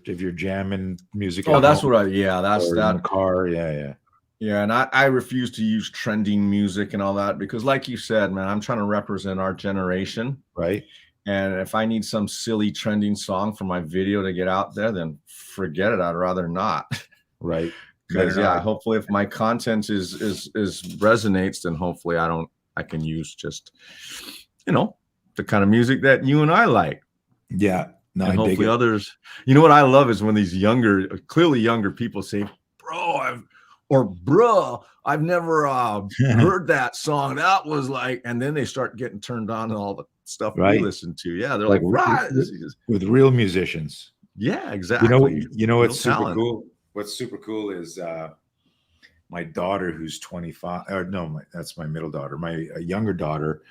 if you're jamming music. Oh, that's what that's that in the car. Yeah, and I refuse to use trending music and all that, because like you said, man, I'm trying to represent our generation. Right. And if I need some silly trending song for my video to get out there, then forget it. I'd rather not. Right. Because hopefully if my content is resonates, then hopefully I can use just, the kind of music that you and I like. Yeah. No, and hopefully others. You know what I love is when these clearly younger people say, bruh, I've never heard that song. That was like, and then they start getting turned on to all the stuff we listen to. Yeah, they're like right. With real musicians. Yeah, exactly. You know what's super cool? What's super cool is my daughter, who's 25. That's my middle daughter. My younger daughter,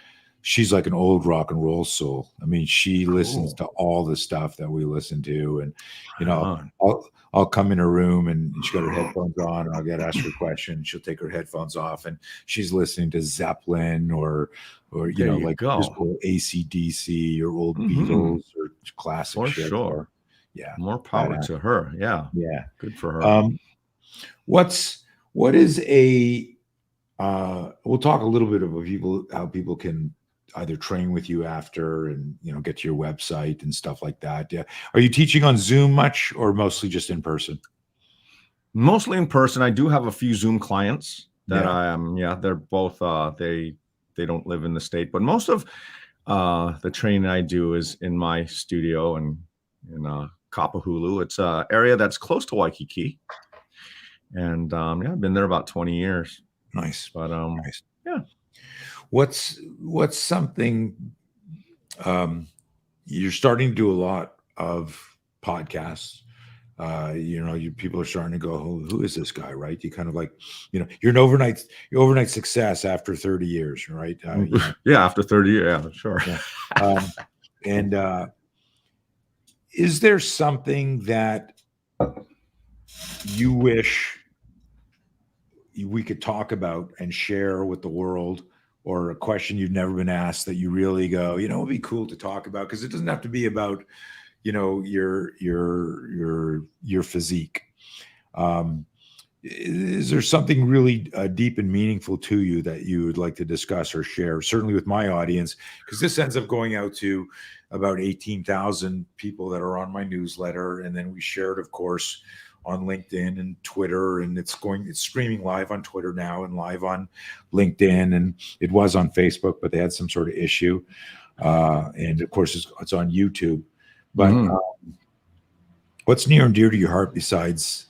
she's like an old rock and roll soul. I mean, she listens to all the stuff that we listen to, and I'll come in her room and she got her headphones on, and I'll ask her a question. She'll take her headphones off, and she's listening to Zeppelin or like old AC/DC or old Beatles or classic for shit. Sure. Yeah, more power to her. Yeah, good for her. What is a we'll talk a little bit about how people can either train with you after and get to your website and stuff like that. Yeah, are you teaching on Zoom much, or mostly just in person? Mostly in person. I do have a few Zoom clients that I am. They're both they don't live in the state, but most of the training I do is in my studio and in Kapahulu. It's an area that's close to Waikiki, and I've been there about 20 years. Nice. But nice. Yeah. What's something you're starting to do a lot of podcasts? People are starting to go, who is this guy? Right? You kind of like, you're an overnight success after 30 years, right? After 30 years, yeah, sure. Yeah. And is there something that you wish we could talk about and share with the world, or a question you've never been asked that you really go, it'd be cool to talk about? Because it doesn't have to be about, your physique. Is there something really deep and meaningful to you that you would like to discuss or share, certainly with my audience? Because this ends up going out to about 18,000 people that are on my newsletter. And then we share it, of course, on LinkedIn and Twitter, and it's streaming live on Twitter now and live on LinkedIn, and it was on Facebook, but they had some sort of issue. And of course it's on YouTube. But what's near and dear to your heart besides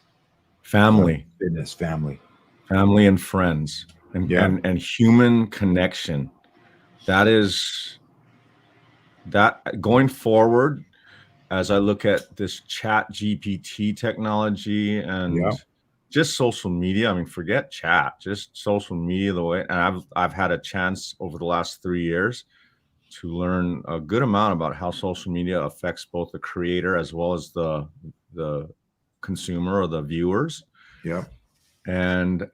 family, fitness, family and friends, and human connection? That is that going forward. as I look at this chat GPT technology and Yeah. just social media, I mean, forget chat, just social media, the way, and I've had a chance over the last 3 years to learn a good amount about how social media affects both the creator as well as the consumer or the viewers. Yeah. And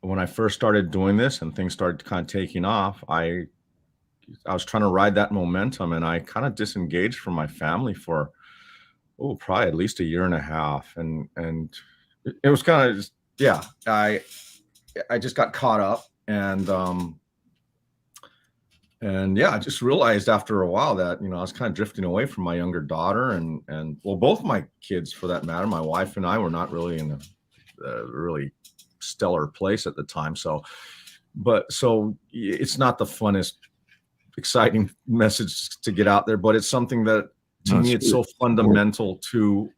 when I first started doing this and things started kind of taking off, I was trying to ride that momentum, and I kind of disengaged from my family for probably at least a year and a half, and it was kind of just, yeah, I just got caught up, and yeah, I just realized after a while that, I was kind of drifting away from my younger daughter, and well, both my kids for that matter. My wife and I were not really in a really stellar place at the time, so it's not the funnest, exciting message to get out there, but it's something that to me it's so fundamental to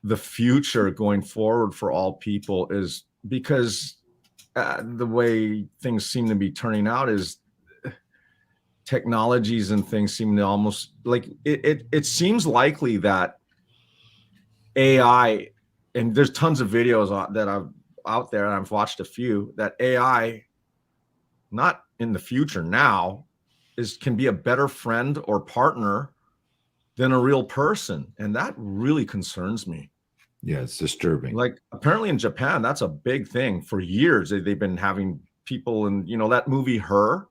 the future going forward for all people, is because the way things seem to be turning out is technologies and things seem to almost like it seems likely that AI, and there's tons of videos that I've out there, and I've watched a few, that AI, not in the future now, can be a better friend or partner than a real person. And that really concerns me. Yeah, it's disturbing. Like, apparently in Japan, that's a big thing. For years, they've been having people, and that movie Her,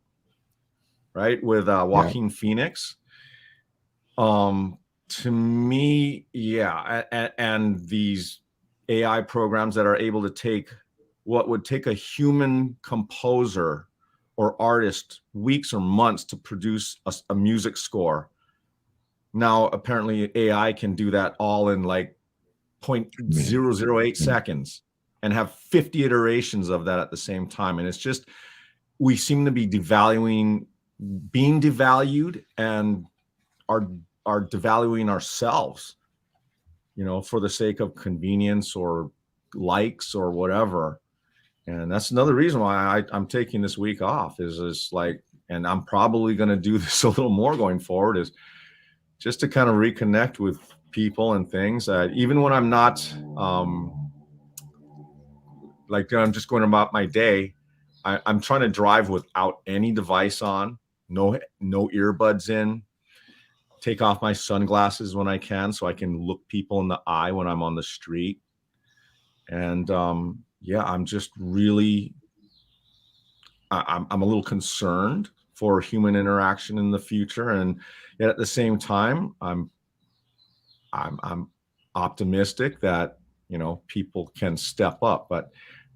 right, with Joaquin Phoenix. To me, yeah, and these AI programs that are able to take what would take a human composer or artist weeks or months to produce a music score. Now, apparently AI can do that all in like 0.008 seconds and have 50 iterations of that at the same time. And it's just, we seem to be being devalued, and are devaluing ourselves, for the sake of convenience or likes or whatever. And that's another reason why I'm taking this week off, is like, and I'm probably going to do this a little more going forward, is just to kind of reconnect with people and things. Even when I'm not, like, I'm just going about my day, I'm trying to drive without any device on, no earbuds in, take off my sunglasses when I can, so I can look people in the eye when I'm on the street. And yeah, I'm just really, I'm a little concerned for human interaction in the future, and yet at the same time, I'm optimistic that people can step up. But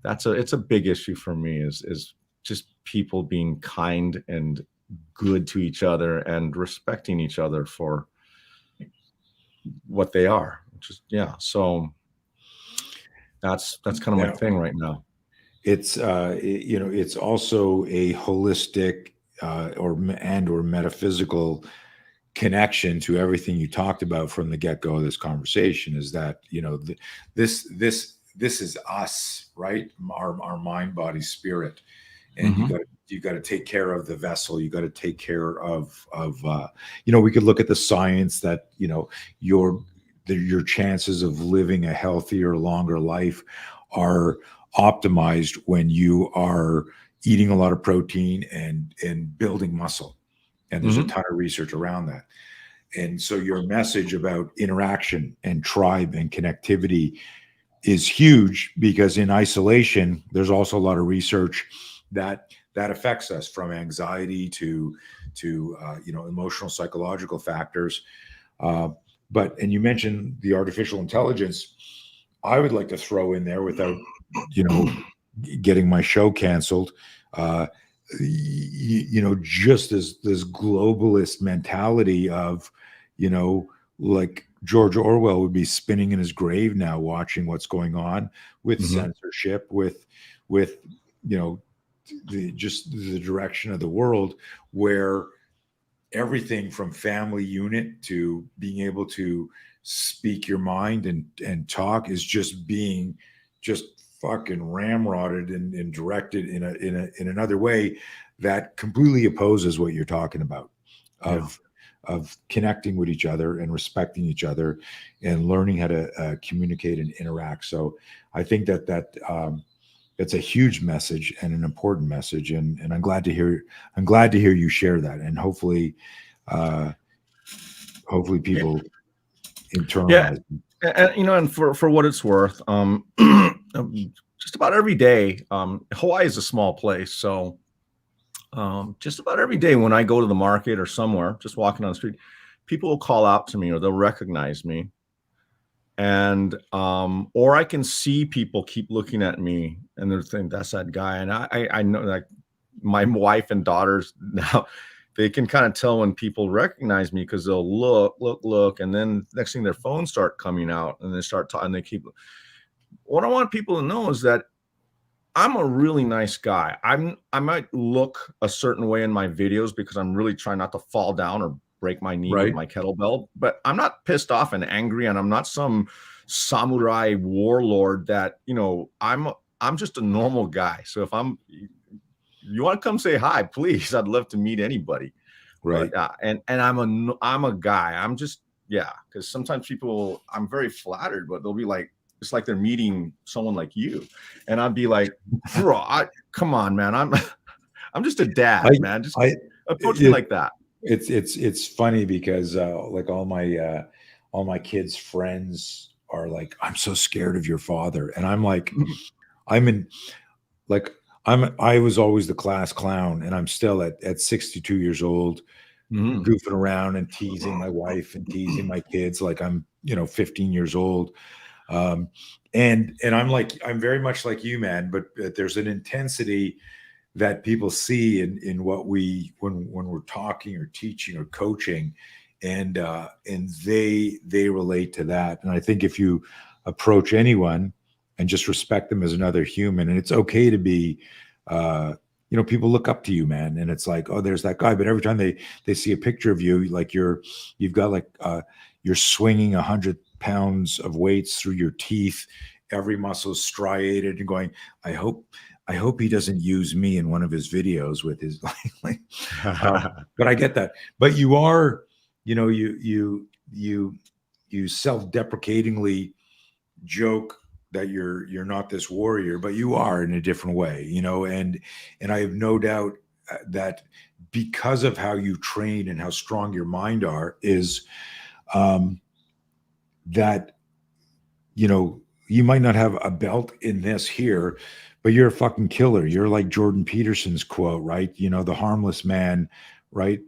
it's a big issue for me, is just people being kind and good to each other and respecting each other for what they are. So that's kind of my thing right now. It's it's also a holistic or metaphysical connection to everything you talked about from the get-go of this conversation, is that this is us, right? Our mind, body, spirit. And you got to take care of the vessel. You got to take care of we could look at the science that your chances of living a healthier, longer life are optimized when you are eating a lot of protein and building muscle. And there's a ton of research around that. And so your message about interaction and tribe and connectivity is huge, because in isolation, there's also a lot of research that affects us, from anxiety to emotional, psychological factors. And you mentioned the artificial intelligence. I would like to throw in there, without getting my show canceled, just this globalist mentality of, like George Orwell would be spinning in his grave now, watching what's going on with censorship, with the direction of the world, where everything from family unit to being able to speak your mind and talk is just being fucking ramrodded and directed in another way that completely opposes what you're talking about, of of connecting with each other and respecting each other and learning how to communicate and interact. So I think that it's a huge message and an important message, and I'm glad to hear you share that, and hopefully people internalize. And for what it's worth, just about every day, Hawaii is a small place, so just about every day when I go to the market or somewhere, just walking on the street, people will call out to me or they'll recognize me. And or I can see people keep looking at me and they're thinking that's that guy. And I know, like, my wife and daughters now, they can kind of tell when people recognize me because they'll look, and then next thing their phones start coming out and they start talking. They keep. What I want people to know is that I'm a really nice guy. I might look a certain way in my videos because I'm really trying not to fall down or break my knee with my kettlebell, but I'm not pissed off and angry, and I'm not some samurai warlord that, I'm just a normal guy. So if you want to come say hi, please, I'd love to meet anybody. Right. But, and I'm a guy. I'm just, because sometimes people, I'm very flattered, but they'll be like, it's like they're meeting someone like you. And I'd be like, bro, come on, man. I'm just a dad, man. Just approach me like that. It's funny because like all my kids' friends are like, I'm so scared of your father. And I'm like, I was always the class clown, and I'm still at 62 years old, goofing around and teasing my wife and teasing my kids like I'm 15 years old. And I'm very much like you, man, but there's an intensity that people see in what when we're talking or teaching or coaching, and they relate to that. And I think if you approach anyone and just respect them as another human, and it's okay to be, people look up to you, man, and it's like, oh, there's that guy. But every time they see a picture of you, like you're swinging 100 pounds of weights through your teeth, every muscle is striated, and going, I hope he doesn't use me in one of his videos with his but I get that. But you are, you self-deprecatingly joke that you're not this warrior, but you are in a different way, and I have no doubt that because of how you train and how strong your mind is, that you might not have a belt in this here, but you're a fucking killer. You're like Jordan Peterson's quote, right? The harmless man, right?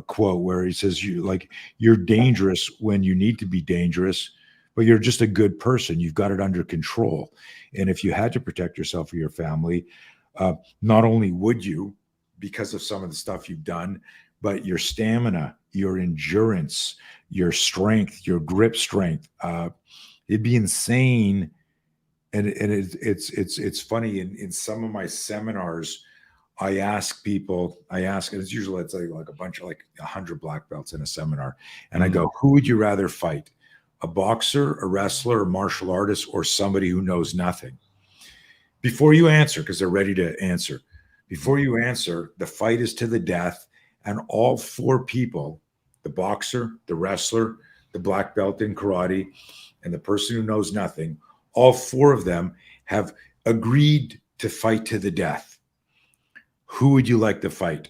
Quote where he says you're dangerous when you need to be dangerous, but you're just a good person. You've got it under control. And if you had to protect yourself or your family, not only would you, because of some of the stuff you've done, but your stamina, your endurance, your strength, your grip strength, it'd be insane. And it's funny in some of my seminars, I ask, and it's usually like a bunch of 100 black belts in a seminar, and I go, who would you rather fight? A boxer, a wrestler, a martial artist, or somebody who knows nothing? Before you answer, because they're ready to answer, before you answer, the fight is to the death. And all four people, the boxer, the wrestler, the black belt in karate, and the person who knows nothing, all four of them have agreed to fight to the death. Who would you like to fight?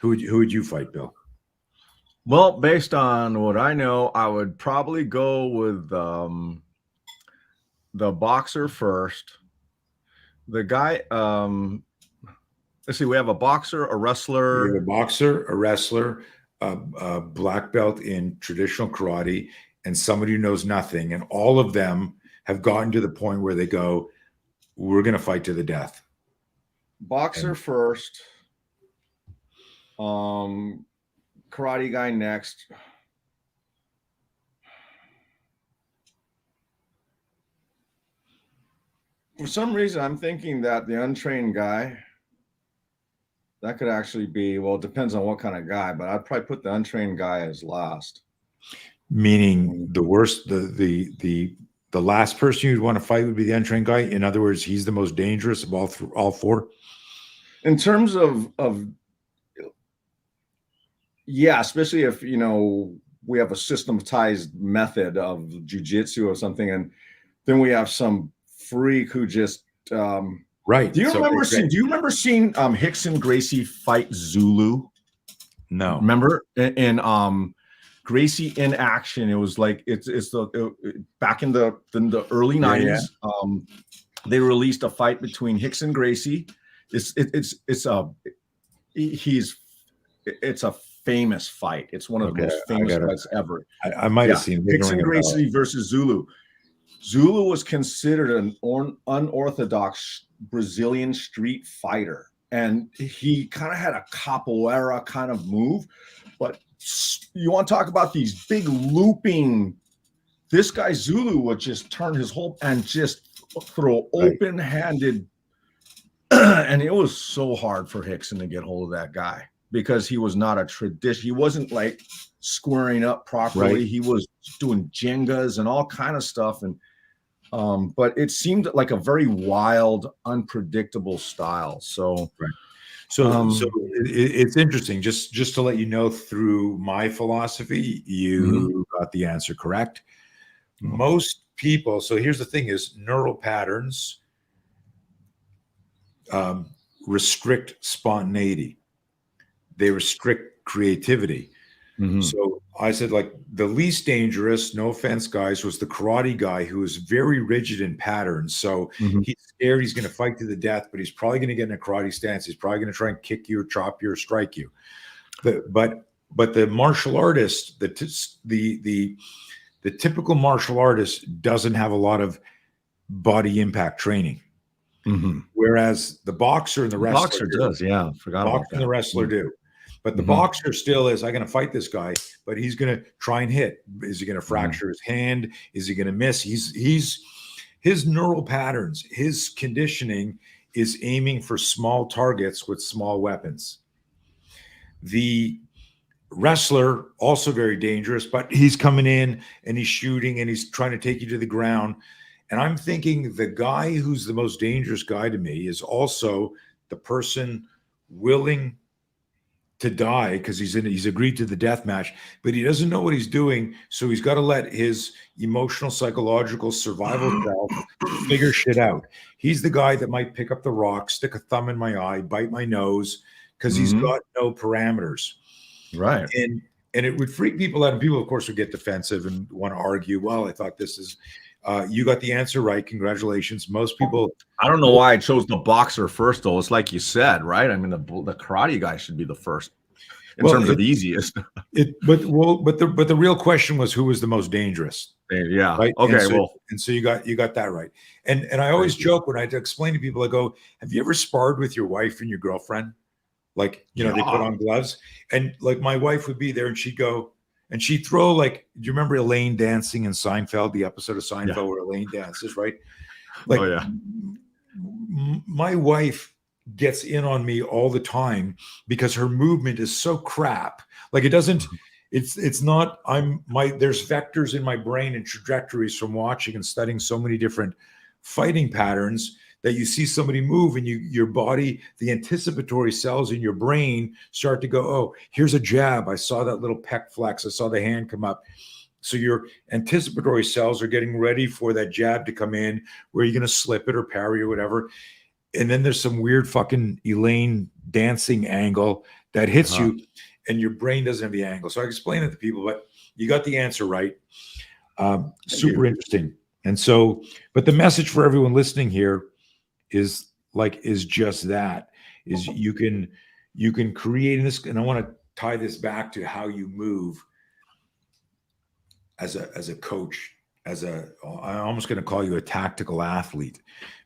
Who would you fight, Bill? Well, based on what I know, I would probably go with the boxer first. The guy, let's see, we have a boxer, a wrestler. We have a boxer, a wrestler, a black belt in traditional karate, and somebody who knows nothing. And all of them have gotten to the point where they go, we're going to fight to the death. Boxer first. Karate guy next. For some reason, I'm thinking that the untrained guy, that could actually be, well, it depends on what kind of guy, but I'd probably put the untrained guy as last. Meaning the worst, the last person you'd want to fight would be the untrained guy. In other words, he's the most dangerous of all four. In terms of Yeah, especially if we have a systematized method of jujitsu or something, and then we have some freak who just Right. do you So remember seeing Hickson Gracie fight Zulu? no. Remember in Gracie in action? It was like back in the early Yeah, yeah. 90s. They released a fight between Hickson Gracie. It's a famous fight. It's one of the Okay, most famous fights ever. I might have Yeah, seen it. Doesn't Hickson ring a bell. Gracie versus Zulu. Zulu was considered an unorthodox Brazilian street fighter, and he kind of had a capoeira kind of move. But you want to talk about these big looping? This guy Zulu would just turn his whole and just throw Right. open-handed, and it was so hard for Hickson to get hold of that guy because he was not a tradition. He wasn't like squaring up properly. Right. He was doing jengas and all kind of stuff, and but it seemed like a very wild, unpredictable style. So, Right. So it's interesting. Just to let you know, through my philosophy, you got the answer correct. Most people. So here's the thing: is neural patterns restrict spontaneity. They restrict creativity. So I said, like, the least dangerous, no offense, guys, was the karate guy who was very rigid in patterns. So he's scared he's going to fight to the death, but he's probably going to get in a karate stance. He's probably going to try and kick you or chop you or strike you. But the martial artist, the typical martial artist doesn't have a lot of body impact training. Whereas the boxer and the wrestler does, yeah. Forgot about that. And the wrestler do. But the boxer still is, I'm going to fight this guy, but he's going to try and hit. Is he going to fracture his hand? Is he going to miss? His neural patterns, his conditioning is aiming for small targets with small weapons. The wrestler, also very dangerous, but he's coming in and he's shooting and he's trying to take you to the ground. And I'm thinking the guy who's the most dangerous guy to me is also the person willing to die because he's agreed to the death match, but he doesn't know what he's doing. So he's got to let his emotional, psychological survival self figure shit out. He's the guy that might pick up the rock, stick a thumb in my eye, bite my nose, because he's got no parameters. Right. And it would freak people out. And people, of course, would get defensive and want to argue, well, I thought this is, you got the answer right. Congratulations. Most people. I don't know why I chose the boxer first, though. It's like you said, right? I mean, the karate guy should be the first in terms of the easiest. But the real question was, who was the most dangerous? Yeah. Right. Okay. And so you got that right. And I always joke when I explain to people, I go, have you ever sparred with your wife and your girlfriend? Like, they put on gloves, and like my wife would be there and she'd go, and she'd throw, like, do you remember Elaine dancing in Seinfeld, the episode of Seinfeld where Elaine dances, right? Like, my wife gets in on me all the time because her movement is so crap. Like, it doesn't, it's not, there's vectors in my brain and trajectories from watching and studying so many different fighting patterns that you see somebody move and your body, the anticipatory cells in your brain start to go, oh, here's a jab. I saw that little pec flex. I saw the hand come up. So your anticipatory cells are getting ready for that jab to come in, where you're going to slip it or parry or whatever. And then there's some weird fucking Elaine dancing angle that hits you, and your brain doesn't have the angle. So I explain it to people, but you got the answer right. Super interesting. And so, but the message for everyone listening here is just that, is you can create this. And I want to tie this back to how you move as a coach, I'm almost going to call you a tactical athlete,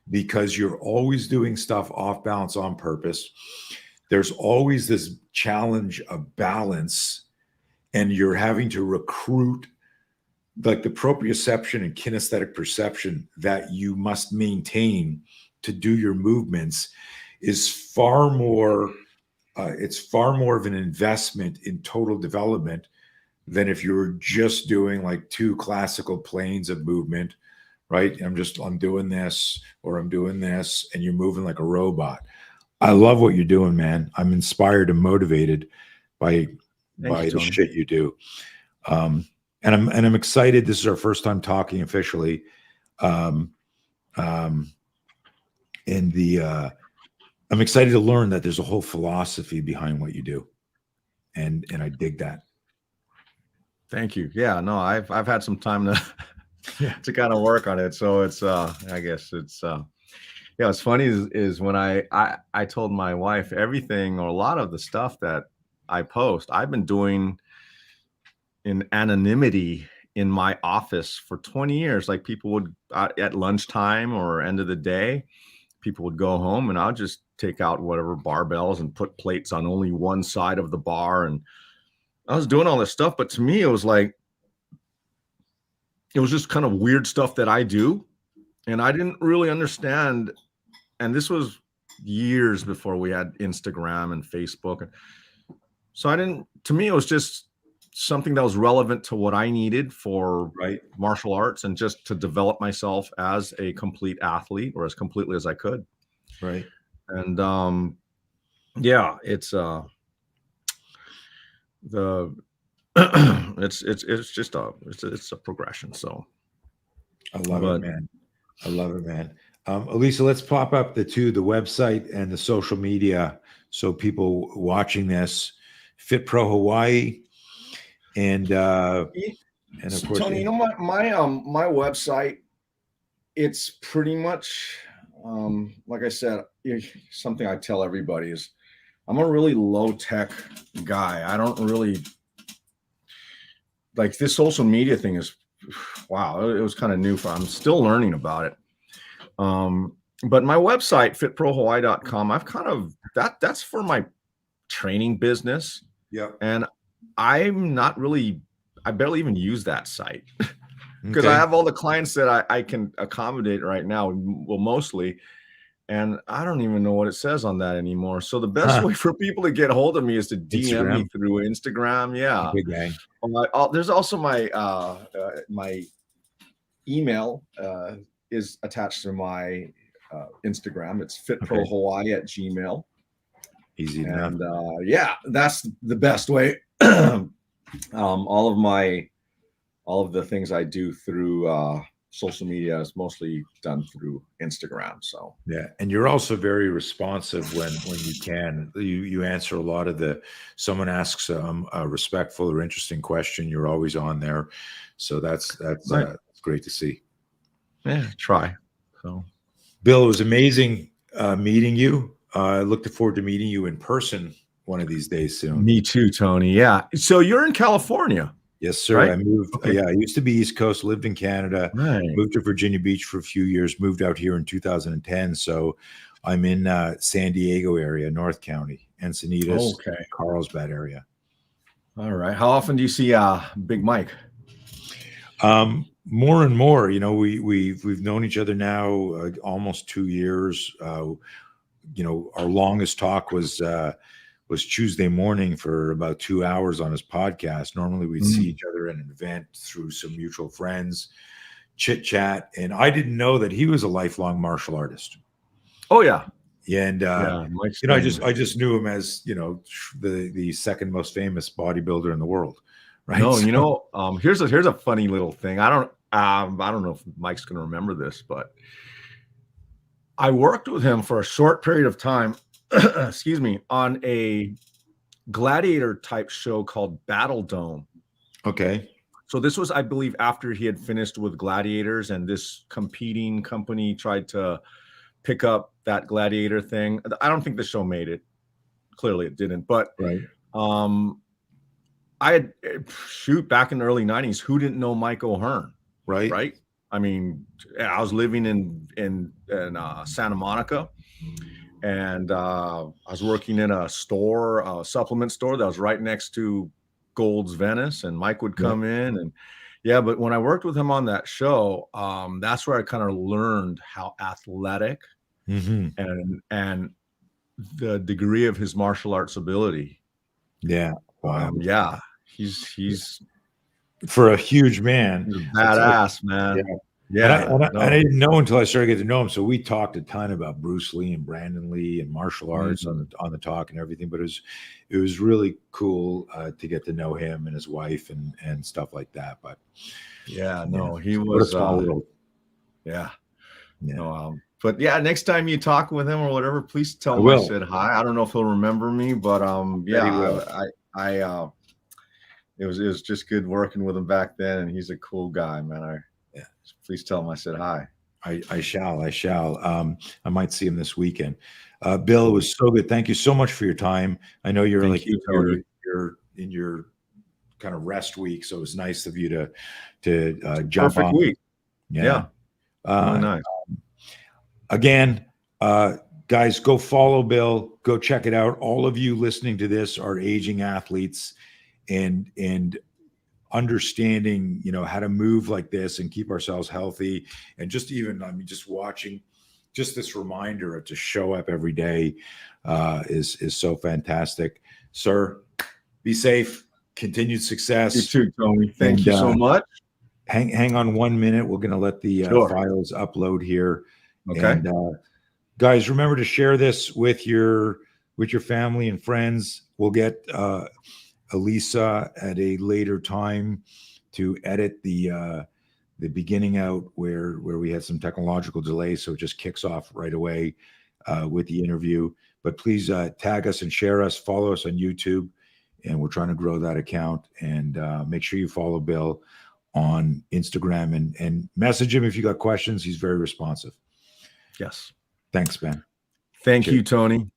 because you're always doing stuff off balance on purpose. There's always this challenge of balance, and you're having to recruit like the proprioception and kinesthetic perception that you must maintain to do your movements is far more, it's far more of an investment in total development than if you're just doing like two classical planes of movement, right? I'm doing this or I'm doing this, and you're moving like a robot. I love what you're doing, man. I'm inspired and motivated by by the Tony. shit you do. And I'm excited. This is our first time talking officially. I'm excited to learn that there's a whole philosophy behind what you do, and I dig that. Thank you. Yeah, no, I've had some time to kind of work on it. So it's I guess it's yeah, what's funny is when I told my wife everything, or a lot of the stuff that I post, I've been doing in anonymity in my office for 20 years. Like, people would at lunchtime or end of the day, people would go home and I'll just take out whatever barbells and put plates on only one side of the bar. And I was doing all this stuff, but to me, it was just kind of weird stuff that I do. And I didn't really understand. And this was years before we had Instagram and Facebook. So to me, it was just something that was relevant to what I needed for martial arts, and just to develop myself as a complete athlete, or as completely as I could. Right. And yeah, it's it's a progression. So I love it, man. I love it, man. Elisa, let's pop up the website and the social media, so people watching this, Fit Pro Hawaii, and of course, Tony, you know, my website, it's pretty much like I said, something I tell everybody is, I'm a really low tech guy. I don't really like this social media thing. Is wow, it was kind of new. I'm still learning about it. But my website, fitprohawaii.com, I've kind of that's for my training business. Yeah. And I barely even use that site because I have all the clients that I can accommodate right now. Well, mostly. And I don't even know what it says on that anymore. So the best way for people to get a hold of me is to DM me through Instagram. Yeah. Big gang. There's also my my email is attached to my Instagram. It's fitprohawaii@gmail.com. Easy enough. And yeah, that's the best way. All of the things I do through social media is mostly done through Instagram. So yeah, and you're also very responsive when you can. You answer a lot of someone asks a respectful or interesting question, you're always on there. So that's great to see. Yeah, try. So Bill, it was amazing meeting you. I look forward to meeting you in person one of these days soon. Me too, Tony. Yeah. So you're in California. Yes, sir. Right? I moved. Okay. Yeah, I used to be East Coast, lived in Canada, moved to Virginia Beach for a few years, moved out here in 2010. So I'm in San Diego area, North County, Encinitas, Carlsbad area. All right. How often do you see Big Mike? More and more. You know, we've known each other now almost 2 years. You know, our longest talk was Tuesday morning for about 2 hours on his podcast. Normally we'd see each other at an event through some mutual friends, chit chat. And I didn't know that he was a lifelong martial artist. Oh yeah. And, you know, I just knew him as, you know, the second most famous bodybuilder in the world. Right. No, you know, here's a funny little thing. I don't know if Mike's going to remember this, but I worked with him for a short period of time, excuse me, on a gladiator type show called Battle Dome. Okay. So this was, I believe, after he had finished with Gladiators, and this competing company tried to pick up that Gladiator thing. I don't think the show made it. Clearly it didn't. But I had back in the early 90s, who didn't know Mike O'Hearn? Right. I mean, I was living in Santa Monica, and I was working in a store, a supplement store that was right next to Gold's Venice, and Mike would come in, and but when I worked with him on that show, that's where I kind of learned how athletic and the degree of his martial arts ability. Yeah. Wow. He's for a huge man, badass, man. Yeah. Yeah, And no. I didn't know until I started getting to know him. So we talked a ton about Bruce Lee and Brandon Lee and martial arts on the talk and everything. But it was really cool to get to know him and his wife and stuff like that. But yeah, no, he what a was. small world. Yeah. Yeah. No, but yeah, next time you talk with him or whatever, please tell I him I will. said hi. I don't know if he'll remember me, but Bet he will. I it was just good working with him back then, and he's a cool guy, man. Please tell him I said hi. I shall. I might see him this weekend. Bill, it was so good. Thank you so much for your time. I know you're Thank you, Tony. you're in your kind of rest week, so it was nice of you to jump Perfect on. week. Yeah. Really nice. Again, guys, go follow Bill. Go check it out. All of you listening to this are aging athletes, and understanding, how to move like this and keep ourselves healthy, and just even, just watching, just this reminder of to show up every day is so fantastic. Sir, be safe. Continued success. You too, Tony. Thank you so much. Hang on 1 minute. We're going to let the files upload here. Okay. And guys, remember to share this with your family and friends. We'll get Elisa at a later time to edit the beginning out where we had some technological delays, so it just kicks off right away with the interview. But please tag us and share us, follow us on YouTube, and we're trying to grow that account. And make sure you follow Bill on Instagram and message him if you got questions. He's very responsive. Yes. Thanks, Ben. Thank you, Tony.